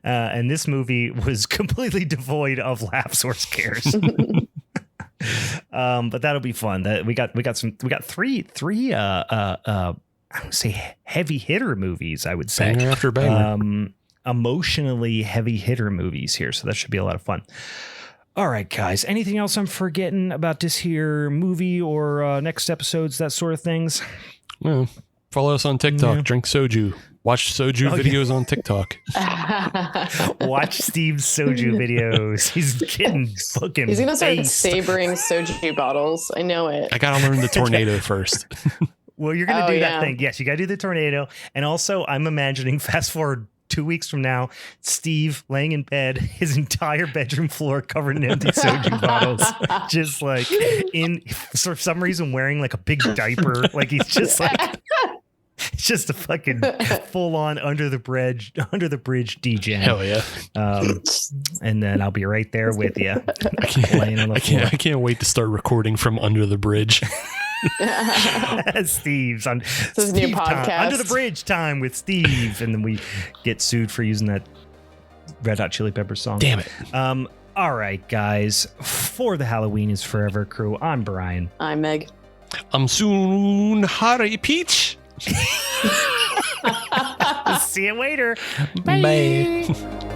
And this movie was completely devoid of laughs or scares. But that'll be fun. We got three I would say heavy hitter movies, I would say. Banger after banger. Emotionally heavy hitter movies here, so that should be a lot of fun. All right, guys. Anything else I'm forgetting about this here movie or next episodes, that sort of things? Well, follow us on TikTok. Yeah. Drink soju. Watch soju videos on TikTok. Watch Steve's soju videos. He's getting fucking He's gonna start based. sabering soju bottles. I know it. I gotta learn the tornado first. Well, you're going to do yeah. that thing. Yes, you got to do the tornado. And also, I'm imagining, fast forward 2 weeks from now, Steve laying in bed, his entire bedroom floor covered in empty soju bottles. Just like for some reason, wearing like a big diaper. Like he's just like, it's just a fucking full on under the bridge DJ. Hell yeah. And then I'll be right there with you. Laying on the floor. I can't wait to start recording from under the bridge. Steve's on This is a new Steve time. podcast. Under the Bridge time with Steve, and then we get sued for using that Red Hot Chili Peppers song. Damn it. All right, guys. For the Halloween is Forever crew, I'm Brian. I'm Meg. I'm soon Harry Peach. See you later. Bye.